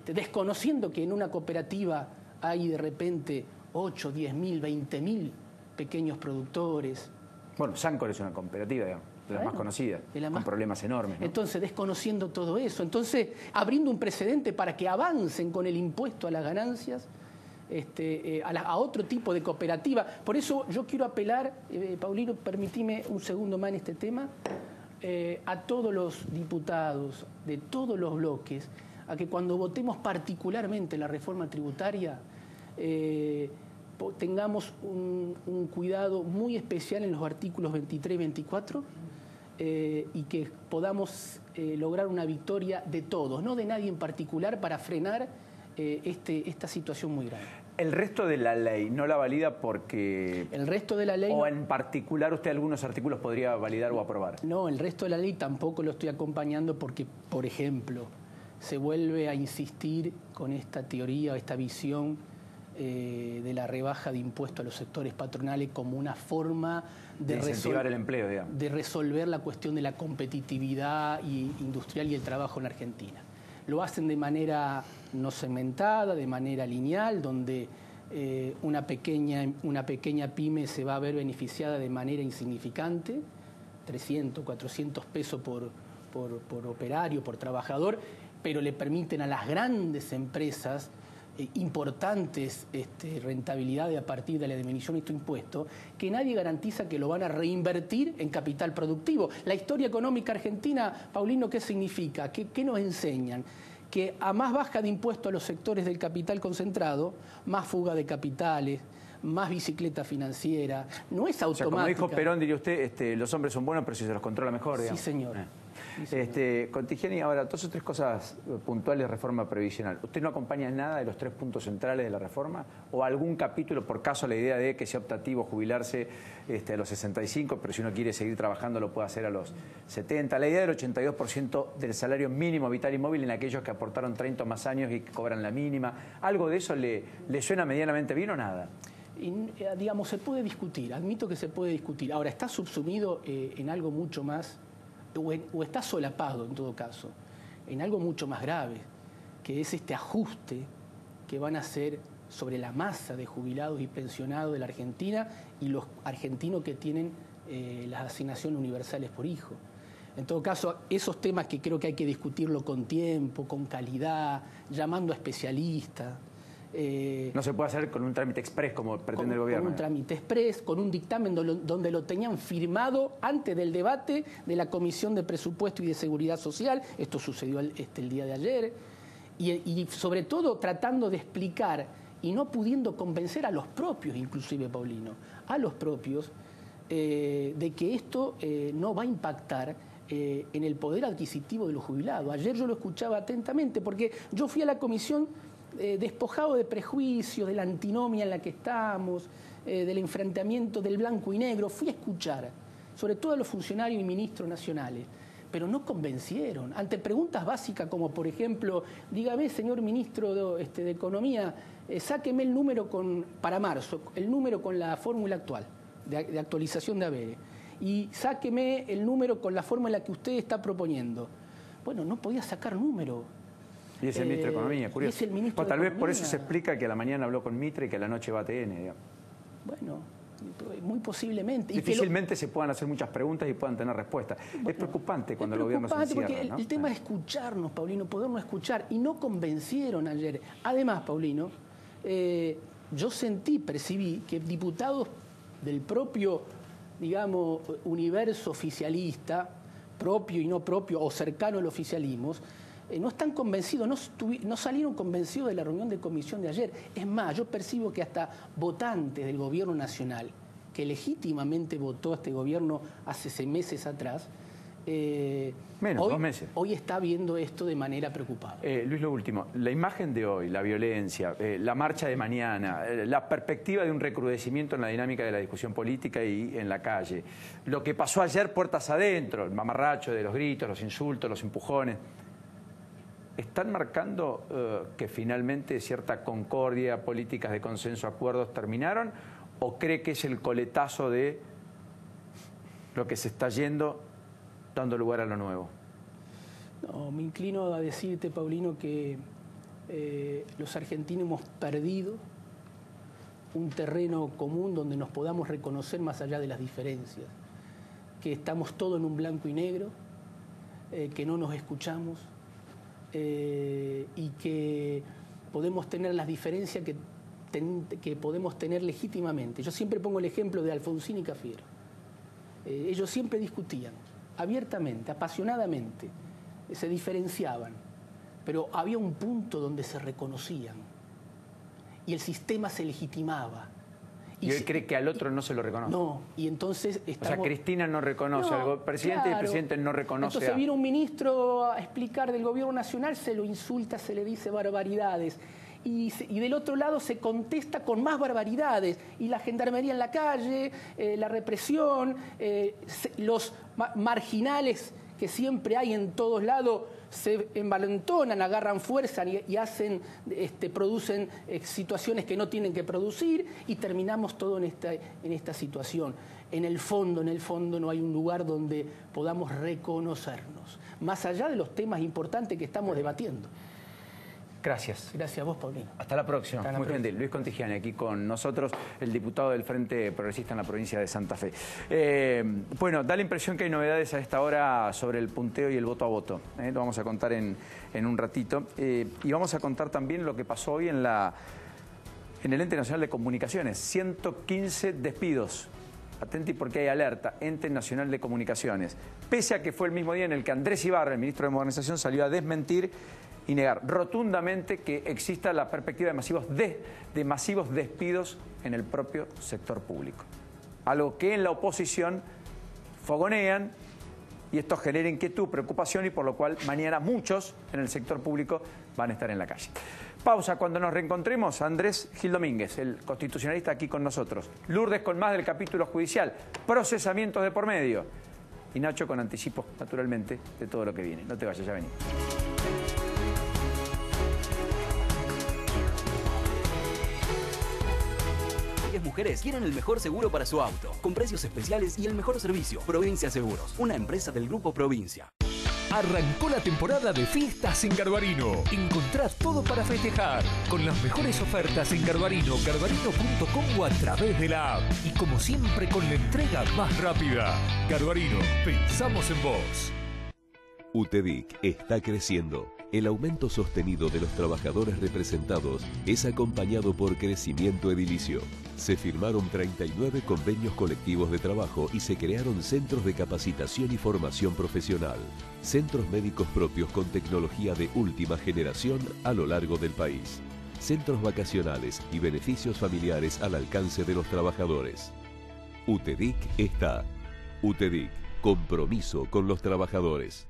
desconociendo que en una cooperativa hay de repente 8, 10.000, 20.000 pequeños productores. Bueno, Sancor es una cooperativa, digamos, de las más conocidas, con problemas enormes, ¿no? Entonces, desconociendo todo eso, entonces abriendo un precedente para que avancen con el impuesto a las ganancias, a otro tipo de cooperativa. Por eso yo quiero apelar, Paulino, permitime un segundo más en este tema, a todos los diputados de todos los bloques, a que cuando votemos particularmente la reforma tributaria, tengamos un cuidado muy especial en los artículos 23 y 24 y que podamos lograr una victoria de todos, no de nadie en particular, para frenar esta situación muy grave. ¿El resto de la ley no la valida porque...? El resto de la ley... ¿O en particular usted algunos artículos podría validar o aprobar? No, el resto de la ley tampoco lo estoy acompañando porque, por ejemplo, se vuelve a insistir con esta teoría, esta visión de la rebaja de impuestos a los sectores patronales como una forma de incentivar el empleo, digamos, de resolver la cuestión de la competitividad industrial y el trabajo en Argentina. Lo hacen de manera no segmentada, de manera lineal, donde una pequeña pyme se va a ver beneficiada de manera insignificante, 300, 400 pesos por operario, por trabajador, pero le permiten a las grandes empresas importantes rentabilidades a partir de la disminución de estos impuestos, que nadie garantiza que lo van a reinvertir en capital productivo. La historia económica argentina, Paulino, ¿qué significa? ¿Qué nos enseñan? Que a más baja de impuestos a los sectores del capital concentrado, más fuga de capitales, más bicicleta financiera. No es automática. O sea, como dijo Perón, diría usted, los hombres son buenos, pero si se los controla mejor, digamos. Sí, señor. Contigiani, ahora, dos o tres cosas puntuales de reforma previsional. ¿Usted no acompaña nada de los 3 puntos centrales de la reforma? ¿O algún capítulo, por caso, la idea de que sea optativo jubilarse a los 65, pero si uno quiere seguir trabajando lo puede hacer a los 70? La idea del 82% del salario mínimo vital y móvil en aquellos que aportaron 30 o más años y que cobran la mínima. ¿Algo de eso le suena medianamente bien o nada? Digamos, se puede discutir, admito que se puede discutir. Ahora, está subsumido en algo mucho más, o está solapado en todo caso, en algo mucho más grave, que es este ajuste que van a hacer sobre la masa de jubilados y pensionados de la Argentina y los argentinos que tienen las asignaciones universales por hijo. En todo caso, esos temas que creo que hay que discutirlo con tiempo, con calidad, llamando a especialistas. No se puede hacer con un trámite express como pretende el gobierno. Con un trámite express, con un dictamen donde lo tenían firmado antes del debate de la Comisión de Presupuesto y de Seguridad Social. Esto sucedió el día de ayer. Y sobre todo tratando de explicar y no pudiendo convencer a los propios, inclusive, Paulino, a los propios, de que esto no va a impactar en el poder adquisitivo de los jubilados. Ayer yo lo escuchaba atentamente porque yo fui a la comisión despojado de prejuicios, de la antinomia en la que estamos, del enfrentamiento del blanco y negro. Fui a escuchar, sobre todo a los funcionarios y ministros nacionales, pero no convencieron. Ante preguntas básicas como, por ejemplo, dígame, señor ministro de Economía, sáqueme el número para marzo, el número con la fórmula actual de actualización de haberes, y sáqueme el número con la fórmula que usted está proponiendo. Bueno, no podía sacar número. Y es el ministro de Economía, curioso. Es el ministro tal de vez por Economía. eso se explica que a la mañana habló con Mitre y que a la noche va a TN, digamos. Bueno, muy posiblemente. Difícilmente se puedan hacer muchas preguntas y puedan tener respuestas. Bueno, es preocupante cuando el gobierno se encierra, porque ¿no? el tema es escucharnos, Paulino, podernos escuchar. Y no convencieron ayer. Además, Paulino, yo percibí que diputados del propio, digamos, universo oficialista, propio y no propio, o cercano al oficialismo, no están convencidos, no salieron convencidos de la reunión de comisión de ayer. Es más, yo percibo que hasta votantes del gobierno nacional, que legítimamente votó a este gobierno hace 6 meses atrás, menos, 2 meses. Hoy está viendo esto de manera preocupada. Luis, lo último, la imagen de hoy, la violencia, la marcha de mañana, la perspectiva de un recrudecimiento en la dinámica de la discusión política y en la calle, lo que pasó ayer puertas adentro, el mamarracho de los gritos, los insultos, los empujones, ¿están marcando que finalmente cierta concordia, políticas de consenso, acuerdos terminaron? ¿O cree que es el coletazo de lo que se está yendo dando lugar a lo nuevo? No, me inclino a decirte, Paulino, que los argentinos hemos perdido un terreno común donde nos podamos reconocer más allá de las diferencias, que estamos todos en un blanco y negro, que no nos escuchamos, y que podemos tener las diferencias que podemos tener legítimamente. Yo siempre pongo el ejemplo de Alfonsín y Cafiero. Ellos siempre discutían abiertamente, apasionadamente, se diferenciaban, pero había un punto donde se reconocían y el sistema se legitimaba. ¿Y hoy cree que al otro no se lo reconoce? No, y entonces estamos... O sea, Cristina no reconoce al presidente, claro, y el presidente no reconoce Entonces viene un ministro a explicar del gobierno nacional, se lo insulta, se le dice barbaridades. Y del otro lado se contesta con más barbaridades. Y la gendarmería en la calle, la represión, los marginales que siempre hay en todos lados, se envalentonan, agarran fuerza y hacen, producen situaciones que no tienen que producir y terminamos todo en esta situación. En el fondo no hay un lugar donde podamos reconocernos, más allá de los temas importantes que estamos debatiendo. Gracias. Gracias a vos, Paulino. Hasta la próxima. Hasta la Muy próxima. gentil. Luis Contigiani, aquí con nosotros, el diputado del Frente Progresista en la provincia de Santa Fe. Bueno, da la impresión que hay novedades a esta hora sobre el punteo y el voto a voto. Lo vamos a contar en un ratito. Y vamos a contar también lo que pasó hoy en el Ente Nacional de Comunicaciones. 115 despidos. Atenti porque hay alerta. Ente Nacional de Comunicaciones. Pese a que fue el mismo día en el que Andrés Ibarra, el ministro de Modernización, salió a desmentir y negar rotundamente que exista la perspectiva de masivos despidos en el propio sector público. Algo que en la oposición fogonean y esto genera inquietud, preocupación y por lo cual mañana muchos en el sector público van a estar en la calle. Pausa, cuando nos reencontremos, Andrés Gil Domínguez, el constitucionalista aquí con nosotros. Lourdes con más del capítulo judicial, procesamientos de por medio. Y Nacho con anticipos, naturalmente, de todo lo que viene. No te vayas, ya venimos. Mujeres quieren el mejor seguro para su auto, con precios especiales y el mejor servicio. Provincia Seguros, una empresa del Grupo Provincia. Arrancó la temporada de fiestas en Garbarino. Encontrá todo para festejar, con las mejores ofertas en Garbarino, garbarino.com o a través de la app. Y como siempre, con la entrega más rápida. Garbarino, pensamos en vos. UTEDIC está creciendo. El aumento sostenido de los trabajadores representados es acompañado por crecimiento edilicio. Se firmaron 39 convenios colectivos de trabajo y se crearon centros de capacitación y formación profesional. Centros médicos propios con tecnología de última generación a lo largo del país. Centros vacacionales y beneficios familiares al alcance de los trabajadores. UTEDIC está. UTEDIC, compromiso con los trabajadores.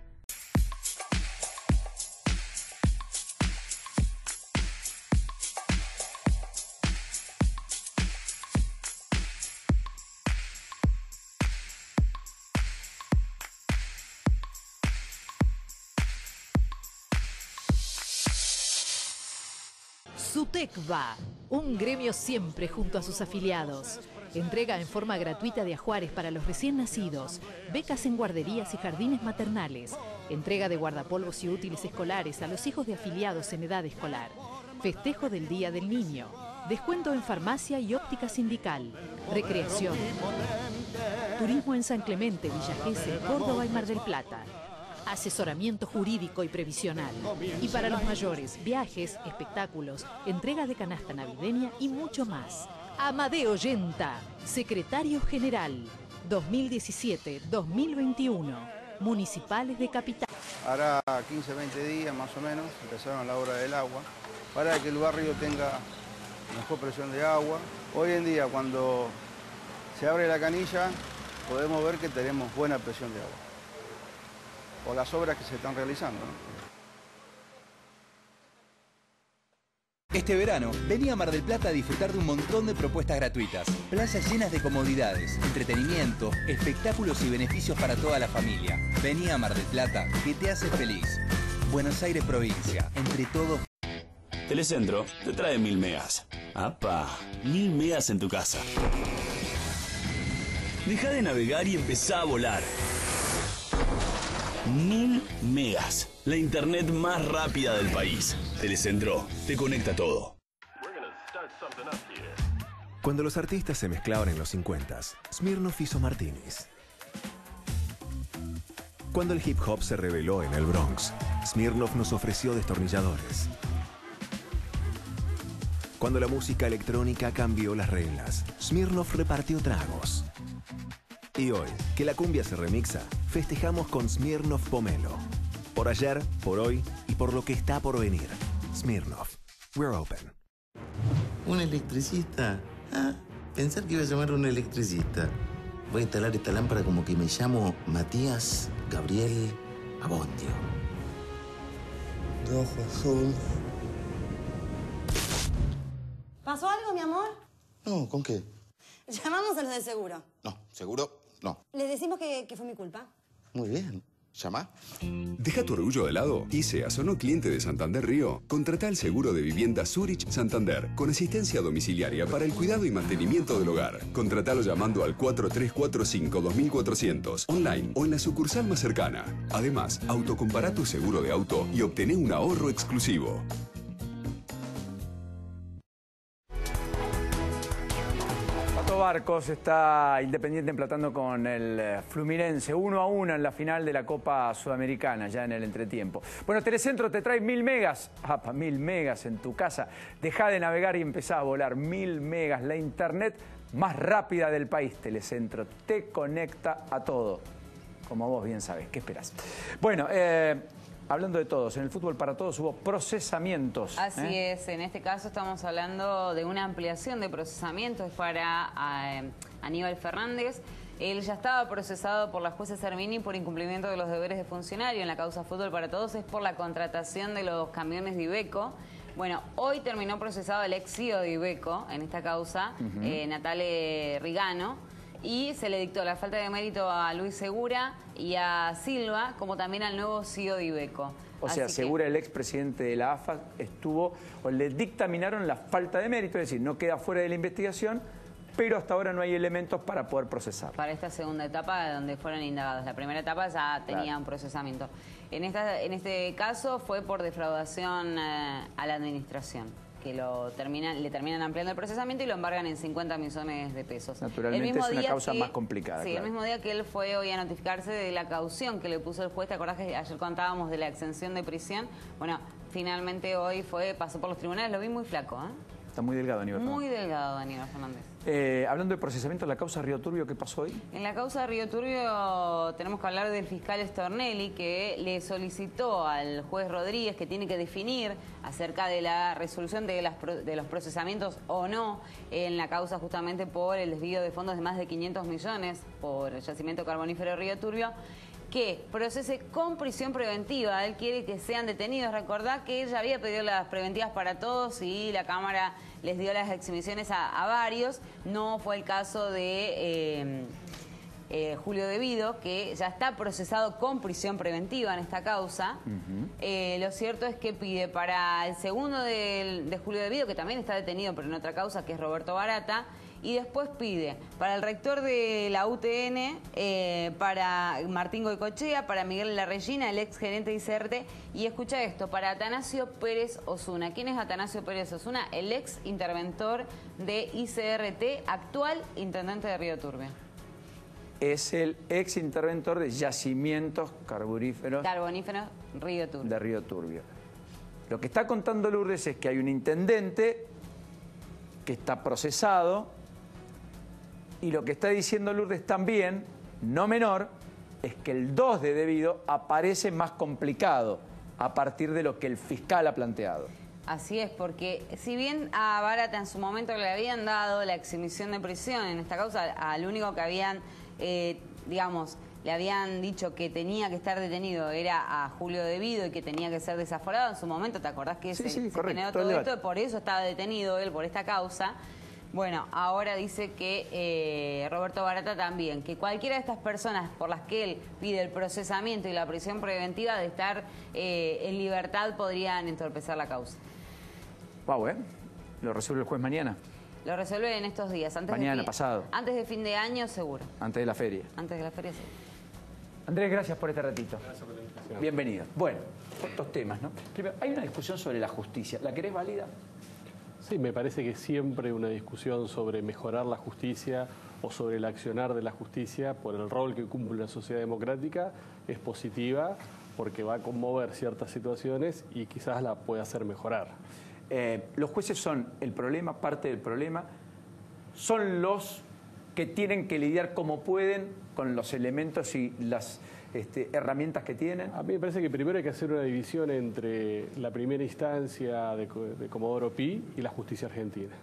SUTEC va, un gremio siempre junto a sus afiliados. Entrega en forma gratuita de ajuares para los recién nacidos, becas en guarderías y jardines maternales, entrega de guardapolvos y útiles escolares a los hijos de afiliados en edad escolar, festejo del Día del Niño, descuento en farmacia y óptica sindical, recreación, turismo en San Clemente, Villa Gesell, Córdoba y Mar del Plata. Asesoramiento jurídico y previsional. Y para los mayores, viajes, espectáculos, entrega de canasta navideña y mucho más. Amadeo Yenta, Secretario General, 2017-2021, Municipales de Capital. Hará 15, 20 días más o menos, empezaron la obra del agua, para que el barrio tenga mejor presión de agua. Hoy en día, cuando se abre la canilla, podemos ver que tenemos buena presión de agua. O las obras que se están realizando, ¿no? Este verano, vení a Mar del Plata a disfrutar de un montón de propuestas gratuitas. Playas llenas de comodidades, entretenimiento, espectáculos y beneficios para toda la familia. Vení a Mar del Plata, que te hace feliz. Buenos Aires provincia, entre todos. Telecentro te trae 1000 megas. ¡Apa! 1000 megas en tu casa. Deja de navegar y empezá a volar. 1000 megas. La internet más rápida del país. Telecentro te conecta todo. Cuando los artistas se mezclaban en los 50s, Smirnoff hizo martinis. Cuando el hip hop se reveló en el Bronx, Smirnoff nos ofreció destornilladores. Cuando la música electrónica cambió las reglas, Smirnoff repartió tragos. Y hoy, que la cumbia se remixa, festejamos con Smirnoff Pomelo. Por ayer, por hoy y por lo que está por venir. Smirnoff. We're open. ¿Un electricista? Ah, pensar que iba a llamar a un electricista. Voy a instalar esta lámpara como que me llamo Matías Gabriel Abondio. De ojo azul. ¿Pasó algo, mi amor? No, ¿con qué? Llamamos a los de seguro. No, seguro no. Les decimos que fue mi culpa. Muy bien. Llama. Deja tu orgullo de lado y seas o no cliente de Santander Río. Contrata el seguro de vivienda Zurich Santander con asistencia domiciliaria para el cuidado y mantenimiento del hogar. Contratalo llamando al 4345-2400 online o en la sucursal más cercana. Además, autocompará tu seguro de auto y obtené un ahorro exclusivo. Barcos está Independiente emplatando con el Fluminense 1-1 en la final de la Copa Sudamericana, ya en el entretiempo. Bueno, Telecentro te trae 1000 megas. 1000 megas en tu casa. Deja de navegar y empezá a volar. 1000 megas, la internet más rápida del país. Telecentro te conecta a todo. Como vos bien sabés. ¿Qué esperás? Bueno, hablando de todos, en el fútbol para todos hubo procesamientos. Así es, en este caso estamos hablando de una ampliación de procesamientos para Aníbal Fernández. Él ya estaba procesado por la jueza Cervini por incumplimiento de los deberes de funcionario. En la causa Fútbol para Todos es por la contratación de los camiones de Iveco. Bueno, hoy terminó procesado el ex CEO de Iveco en esta causa, Natale Rigano. Y se le dictó la falta de mérito a Luis Segura y a Silva, como también al nuevo CEO de Iveco. O sea, Segura, el expresidente de la AFA, le dictaminaron la falta de mérito, es decir, no queda fuera de la investigación, pero hasta ahora no hay elementos para poder procesar. Para esta segunda etapa donde fueron indagados. La primera etapa ya tenía un procesamiento. En este caso fue por defraudación a la administración, que le terminan ampliando el procesamiento y lo embargan en 50 millones de pesos. Naturalmente es una causa más complicada. Sí, claro. El mismo día que él fue hoy a notificarse de la caución que le puso el juez. ¿Te acordás que ayer contábamos de la exención de prisión? Bueno, finalmente hoy pasó por los tribunales. Lo vi muy flaco, ¿eh? Está muy delgado, Aníbal Fernández. Muy delgado, Aníbal Fernández. Hablando de procesamiento, la causa Río Turbio, ¿qué pasó hoy? En la causa Río Turbio tenemos que hablar del fiscal Stornelli, que le solicitó al juez Rodríguez que tiene que definir acerca de la resolución de los procesamientos o no en la causa justamente por el desvío de fondos de más de 500 millones por el yacimiento carbonífero Río Turbio, que procese con prisión preventiva. Él quiere que sean detenidos. Recordá que él ya había pedido las preventivas para todos y la Cámara les dio las exhibiciones a varios. No fue el caso de Julio Devido, que ya está procesado con prisión preventiva en esta causa. Lo cierto es que pide para el segundo de Julio Devido, que también está detenido pero en otra causa, que es Roberto Barata, y después pide para el rector de la UTN, para Martín Goicoechea, para Miguel Larregina, el ex gerente de ICRT, y escucha esto, para Atanasio Pérez Osuna. ¿Quién es Atanasio Pérez Osuna? El ex interventor de ICRT, actual intendente de Río Turbio. Es el ex interventor de yacimientos carboníferos Río Turbio. De Río Turbio. Lo que está contando Lourdes es que hay un intendente que está procesado, y lo que está diciendo Lourdes también, no menor, es que el 2 de Devido aparece más complicado a partir de lo que el fiscal ha planteado. Así es, porque si bien a Barata en su momento le habían dado la exhibición de prisión en esta causa, al único que habían, le habían dicho que tenía que estar detenido era a Julio Devido y que tenía que ser desaforado en su momento, ¿te acordás que se generó todo esto? Por eso estaba detenido él, por esta causa. Bueno, ahora dice que Roberto Barata también, que cualquiera de estas personas por las que él pide el procesamiento y la prisión preventiva de estar en libertad podrían entorpecer la causa. Wow, ¿lo resuelve el juez mañana? Lo resuelve en estos días. Pasado. Antes de fin de año, seguro. Antes de la feria. Antes de la feria, sí. Andrés, gracias por este ratito. Gracias por la invitación. Bienvenido. Bueno, otros temas, ¿no? Primero, hay una discusión sobre la justicia. ¿La querés válida? Sí, me parece que siempre una discusión sobre mejorar la justicia o sobre el accionar de la justicia por el rol que cumple una sociedad democrática es positiva porque va a conmover ciertas situaciones y quizás la pueda hacer mejorar. Los jueces son el problema, parte del problema, son los que tienen que lidiar como pueden con los elementos y las herramientas que tienen. A mí me parece que primero hay que hacer una división entre la primera instancia de Comodoro Pi y la justicia argentina.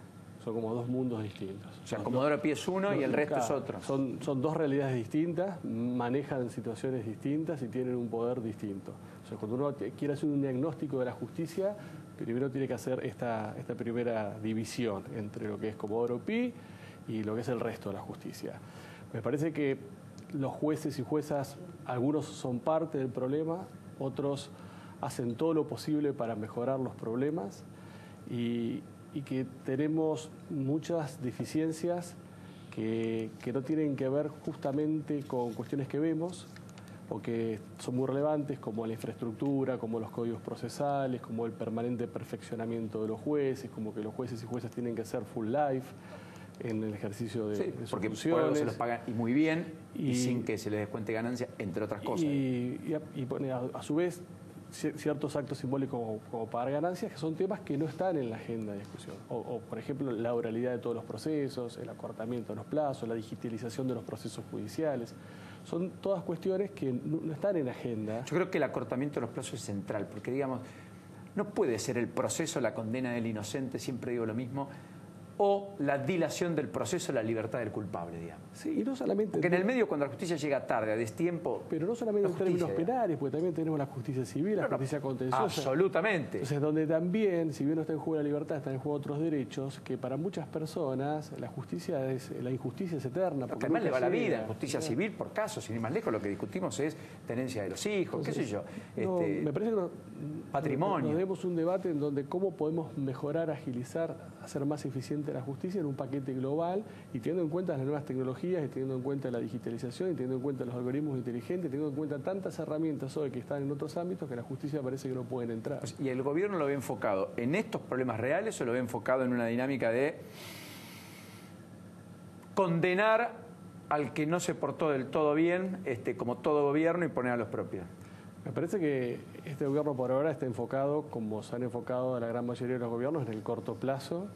Son como dos mundos distintos. O sea, Comodoro Pi es uno y el resto es otro. Son dos realidades distintas, manejan situaciones distintas y tienen un poder distinto. O sea, cuando uno quiere hacer un diagnóstico de la justicia, primero tiene que hacer esta primera división entre lo que es Comodoro Pi y lo que es el resto de la justicia. Me parece que los jueces y juezas, algunos son parte del problema, otros hacen todo lo posible para mejorar los problemas y que tenemos muchas deficiencias que no tienen que ver justamente con cuestiones que vemos o que son muy relevantes, como la infraestructura, como los códigos procesales, como el permanente perfeccionamiento de los jueces, como que los jueces y juezas tienen que hacer full life en el ejercicio de sus porque funciones. por algo se los pagan y muy bien y sin que se les descuente ganancia, entre otras cosas. Y pone a su vez ciertos actos simbólicos como pagar ganancias, que son temas que no están en la agenda de discusión. O, por ejemplo, la oralidad de todos los procesos, el acortamiento de los plazos, la digitalización de los procesos judiciales. Son todas cuestiones que no están en la agenda. Yo creo que el acortamiento de los plazos es central, porque, digamos, no puede ser el proceso la condena del inocente, siempre digo lo mismo, o la dilación del proceso, la libertad del culpable, digamos. Sí, y no solamente... Porque en el medio, cuando la justicia llega tarde, a destiempo... Pero no solamente en términos penales, porque también tenemos la justicia civil, la justicia contenciosa. Absolutamente. Entonces, donde también, si bien no está en juego la libertad, están en juego otros derechos, que para muchas personas la injusticia es eterna. Porque además le va la vida, en justicia civil, por caso, sin ir más lejos, lo que discutimos es tenencia de los hijos, qué sé yo. Me parece que patrimonio. Nos demos un debate en donde cómo podemos mejorar, agilizar, hacer más eficiente la justicia en un paquete global y teniendo en cuenta las nuevas tecnologías, y teniendo en cuenta la digitalización, y teniendo en cuenta los algoritmos inteligentes, teniendo en cuenta tantas herramientas hoy que están en otros ámbitos que la justicia parece que no pueden entrar. ¿Y el gobierno lo ve enfocado en estos problemas reales o lo ve enfocado en una dinámica de condenar al que no se portó del todo bien, como todo gobierno, y poner a los propios? Me parece que este gobierno por ahora está enfocado, como se han enfocado la gran mayoría de los gobiernos, en el corto plazo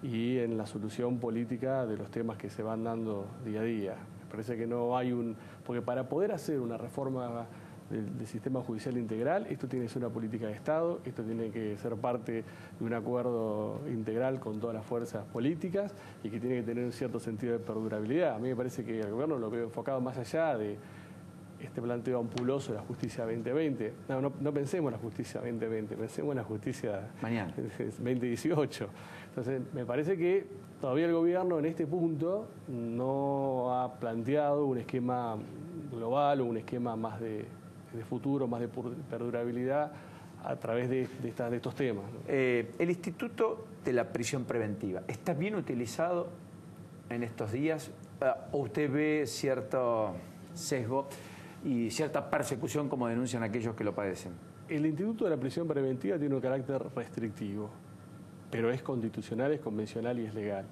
y en la solución política de los temas que se van dando día a día. Me parece que no hay porque para poder hacer una reforma del sistema judicial integral, esto tiene que ser una política de Estado, esto tiene que ser parte de un acuerdo integral con todas las fuerzas políticas y que tiene que tener un cierto sentido de perdurabilidad. A mí me parece que el gobierno lo veo enfocado más allá de este planteo ampuloso de la justicia 2020. No pensemos en la justicia 2020, pensemos en la justicia mañana 2018. Entonces, me parece que todavía el gobierno en este punto no ha planteado un esquema global o un esquema más de futuro, más de perdurabilidad a través de estos temas, ¿no? El Instituto de la Prisión Preventiva, ¿está bien utilizado en estos días? ¿O usted ve cierto sesgo y cierta persecución como denuncian aquellos que lo padecen? El Instituto de la Prisión Preventiva tiene un carácter restrictivo, pero es constitucional, es convencional y es legal.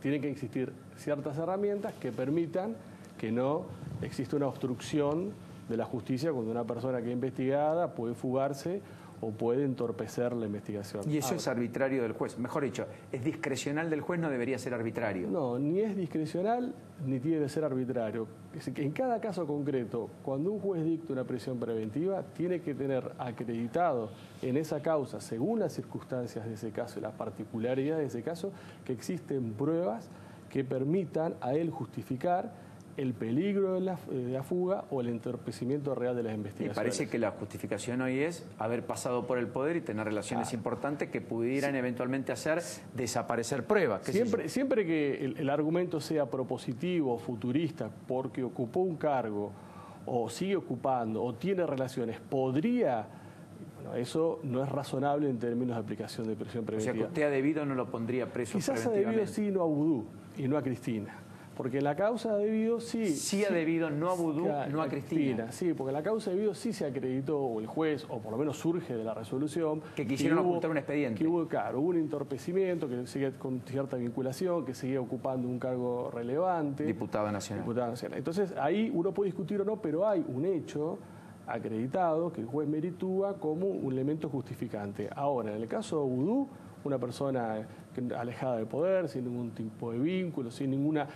Tienen que existir ciertas herramientas que permitan que no exista una obstrucción de la justicia cuando una persona que es investigada puede fugarse o puede entorpecer la investigación. ¿Y eso es arbitrario del juez? Mejor dicho, ¿es discrecional del juez? ¿No debería ser arbitrario? No, ni es discrecional ni tiene que ser arbitrario. En cada caso concreto, cuando un juez dicta una prisión preventiva, tiene que tener acreditado en esa causa, según las circunstancias de ese caso y la particularidad de ese caso, que existen pruebas que permitan a él justificar el peligro de la fuga o el entorpecimiento real de las investigaciones. Y parece que la justificación hoy es haber pasado por el poder y tener relaciones importantes que pudieran eventualmente hacer desaparecer pruebas. Siempre que el argumento sea propositivo, futurista, porque ocupó un cargo o sigue ocupando o tiene relaciones, podría... Bueno, eso no es razonable en términos de aplicación de prisión preventiva. O sea, que usted a Debido no lo pondría preso quizás preventivamente. Quizás a Debido sí, no a Vudú y no a Cristina. Porque la causa de Debido sí... Sí a Debido, no a Vudú, no a Cristina. Sí, porque la causa de Debido sí se acreditó, o el juez, o por lo menos surge de la resolución... Que quisieron ocultar un expediente. Que hubo un entorpecimiento, que sigue con cierta vinculación, que sigue ocupando un cargo relevante. Diputado nacional. Entonces, ahí uno puede discutir o no, pero hay un hecho acreditado que el juez meritúa como un elemento justificante. Ahora, en el caso de Vudú, una persona alejada del poder, sin ningún tipo de vínculo, sin ninguna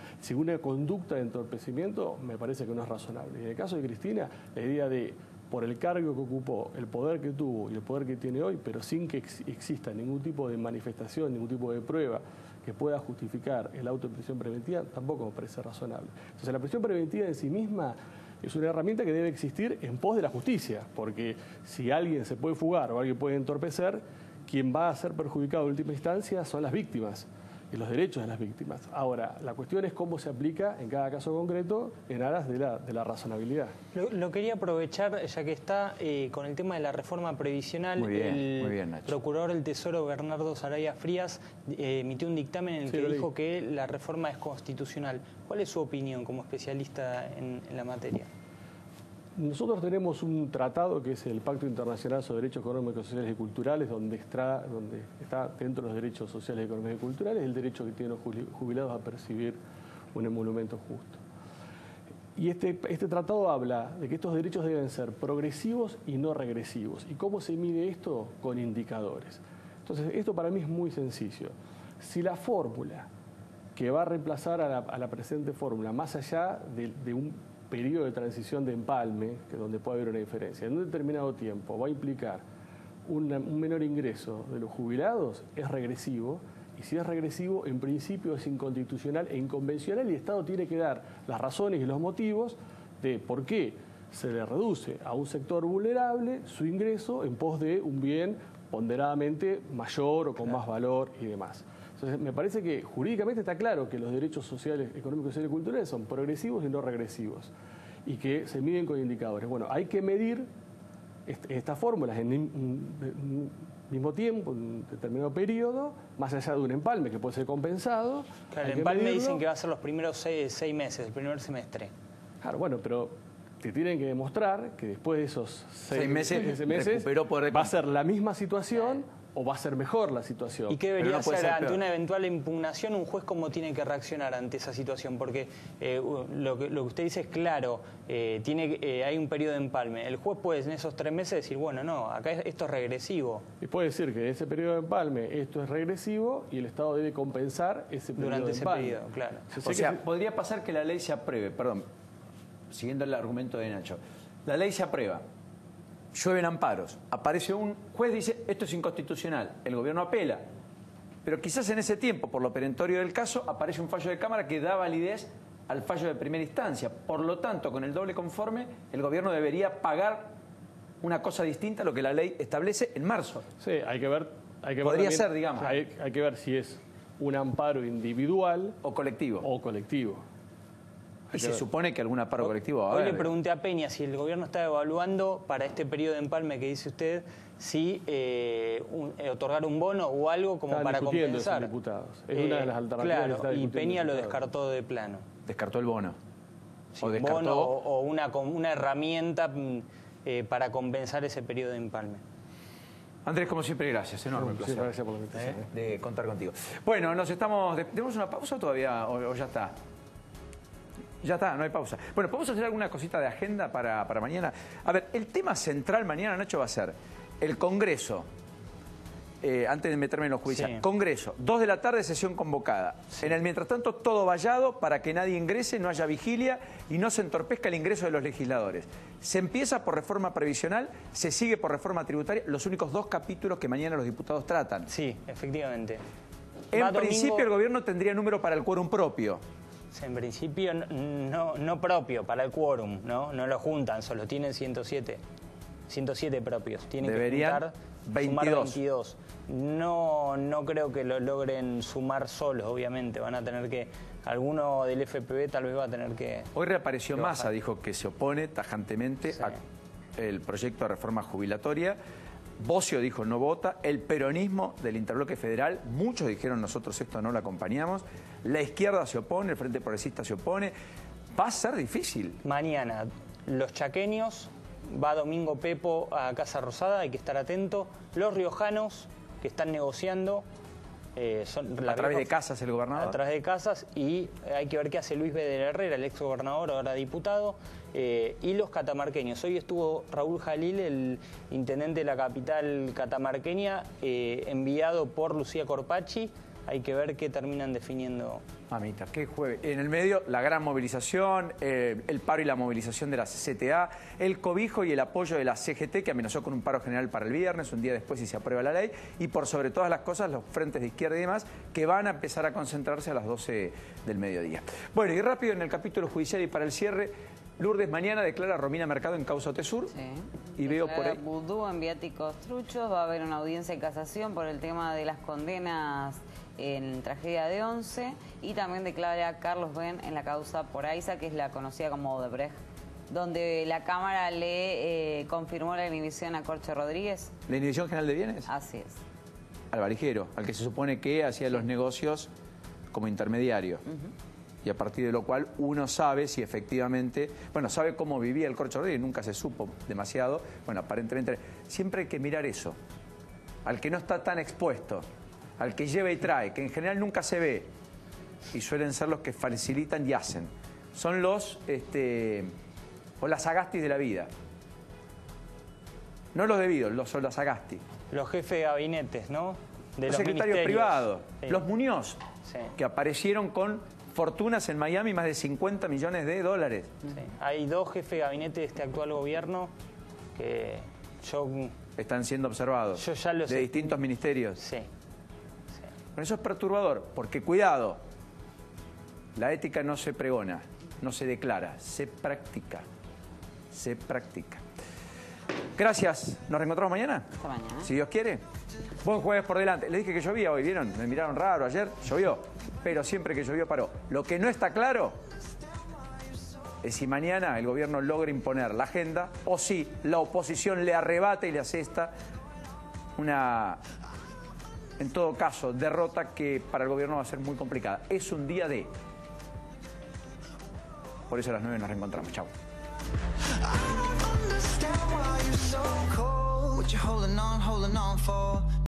conducta de entorpecimiento, me parece que no es razonable. Y en el caso de Cristina, la idea de, por el cargo que ocupó, el poder que tuvo y el poder que tiene hoy, pero sin que exista ningún tipo de manifestación, ningún tipo de prueba que pueda justificar el auto de prisión preventiva, tampoco me parece razonable. Entonces, la prisión preventiva en sí misma es una herramienta que debe existir en pos de la justicia, porque si alguien se puede fugar o alguien puede entorpecer, quien va a ser perjudicado en última instancia son las víctimas, y los derechos de las víctimas. Ahora, la cuestión es cómo se aplica en cada caso concreto en aras de la razonabilidad. Lo quería aprovechar, ya que está con el tema de la reforma previsional. Muy bien, Nacho. Procurador del Tesoro, Bernardo Sarabia Frías, emitió un dictamen en el que dijo que la reforma es constitucional. ¿Cuál es su opinión como especialista en la materia? Nosotros tenemos un tratado que es el Pacto Internacional sobre Derechos Económicos, Sociales y Culturales, donde está dentro de los derechos sociales, económicos y culturales el derecho que tienen los jubilados a percibir un emolumento justo. Y este tratado habla de que estos derechos deben ser progresivos y no regresivos. ¿Y cómo se mide esto? Con indicadores. Entonces, esto para mí es muy sencillo. Si la fórmula que va a reemplazar a la presente fórmula, más allá de un periodo de transición de empalme, que es donde puede haber una diferencia, en un determinado tiempo va a implicar un menor ingreso de los jubilados, es regresivo, y si es regresivo, en principio es inconstitucional e inconvencional, y el Estado tiene que dar las razones y los motivos de por qué se le reduce a un sector vulnerable su ingreso en pos de un bien ponderadamente mayor o con más valor y demás. Entonces, me parece que jurídicamente está claro que los derechos sociales, económicos, sociales y culturales son progresivos y no regresivos y que se miden con indicadores. Bueno, hay que medir estas fórmulas en un mismo tiempo, en un determinado periodo, más allá de un empalme que puede ser compensado. Claro, el empalme dicen que va a ser los primeros 6 meses, el primer semestre. Claro, bueno, pero te tienen que demostrar que después de esos 6 meses recuperó va a ser la misma situación o va a ser mejor la situación. ¿Y qué debería ser ante una eventual impugnación un juez cómo tiene que reaccionar ante esa situación? Porque lo que usted dice es claro, hay un periodo de empalme. El juez puede en esos 3 meses decir, bueno, no, acá esto es regresivo. Y puede decir que en ese periodo de empalme esto es regresivo y el Estado debe compensar ese periodo de empalme. Durante ese periodo, claro. O sea, podría pasar que la ley se apruebe, perdón, siguiendo el argumento de Nacho, la ley se aprueba, llueven amparos, aparece un juez y dice esto es inconstitucional, el gobierno apela, pero quizás en ese tiempo, por lo perentorio del caso, aparece un fallo de Cámara que da validez al fallo de primera instancia. Por lo tanto, con el doble conforme, el gobierno debería pagar una cosa distinta a lo que la ley establece en marzo. Sí, hay que ver podría también, ser, digamos. Hay que ver si es un amparo individual o colectivo. Y se supone que algún amparo colectivo va a haber. Hoy le pregunté a Peña si el gobierno está evaluando para este periodo de empalme que dice usted, si otorgar un bono o algo como para compensar. Diputados. Es una de las alternativas. Claro, y Peña lo descartó de plano. Descartó el bono. Sí, o descartó... bono o una herramienta para compensar ese periodo de empalme. Andrés, como siempre, gracias. Enorme placer. Gracias por la invitación. De contar contigo. Bueno, ¿tenemos una pausa todavía o ya está? Ya está, no hay pausa. Bueno, ¿podemos hacer alguna cosita de agenda para mañana? A ver, el tema central mañana, Nacho, va a ser el Congreso. Antes de meterme en los juicios. Sí. Congreso, 2 de la tarde, sesión convocada. Sí. En el mientras tanto, todo vallado para que nadie ingrese, no haya vigilia y no se entorpezca el ingreso de los legisladores. Se empieza por reforma previsional, se sigue por reforma tributaria, los únicos 2 capítulos que mañana los diputados tratan. Sí, efectivamente. En principio, el gobierno tendría número para el quórum propio. En principio no propio para el quórum, ¿no? No lo juntan, solo tienen 107 propios. Tienen Deberían que juntar, 22. No creo que lo logren sumar solos, obviamente. Van a tener que, alguno del FPV tal vez va a tener que... Hoy reapareció Massa, dijo que se opone tajantemente al proyecto de reforma jubilatoria. Bocio dijo no vota, el peronismo del interbloque federal, muchos dijeron nosotros esto no lo acompañamos, la izquierda se opone, el Frente Progresista se opone, va a ser difícil. Mañana, los chaqueños, va Domingo Pepo a Casa Rosada, hay que estar atento, los riojanos que están negociando, a través de Casas el gobernador. A través de Casas, y hay que ver qué hace Luis Bedel Herrera, el ex gobernador, ahora diputado, y los catamarqueños. Hoy estuvo Raúl Jalil, el intendente de la capital catamarqueña, enviado por Lucía Corpacci. Hay que ver qué terminan definiendo. Mamita, qué jueves. En el medio, la gran movilización, el paro y la movilización de la CTA, el cobijo y el apoyo de la CGT, que amenazó con un paro general para el viernes, un día después si se aprueba la ley, y por sobre todas las cosas, los frentes de izquierda y demás, que van a empezar a concentrarse a las 12 del mediodía. Bueno, y rápido en el capítulo judicial y para el cierre, Lourdes mañana declara a Romina Mercado en causa Otesur. Sí. Y veo por ahí... vudú en viáticos truchos, va a haber una audiencia de casación por el tema de las condenas en tragedia de Once, y también declara a Carlos Ben en la causa por Aiza, que es la conocida como Odebrecht, donde la Cámara le confirmó la inhibición a Corcho Rodríguez. ¿La inhibición general de bienes? Así es. Al valijero, al que se supone que hacía los negocios como intermediario. Y a partir de lo cual uno sabe si efectivamente, bueno, sabe cómo vivía el Corcho Rodríguez, nunca se supo demasiado. Bueno, aparentemente siempre hay que mirar eso, al que no está tan expuesto, al que lleva y trae, que en general nunca se ve, y suelen ser los que facilitan y hacen. Son los, o las Agastis de la vida. No los debidos, son las Agasti. Los jefes de gabinetes, ¿no? Los secretarios privados, sí. Los Muñoz, sí, que aparecieron con fortunas en Miami, más de 50 millones de dólares. Sí. Hay 2 jefes de gabinete de este actual gobierno que están siendo observados yo ya lo sé. Distintos ministerios. Sí. Pero eso es perturbador, porque cuidado, la ética no se pregona, no se declara, se practica. Se practica. Gracias. ¿Nos reencontramos mañana? Hasta mañana. Si Dios quiere. Buen jueves por delante. Les dije que llovía hoy, ¿vieron? Me miraron raro ayer. Llovió. Pero siempre que llovió paró. Lo que no está claro es si mañana el gobierno logra imponer la agenda o si la oposición le arrebata y le asesta una, en todo caso, derrota que para el gobierno va a ser muy complicada. Es un día de... Por eso a las 9 nos reencontramos. Chau.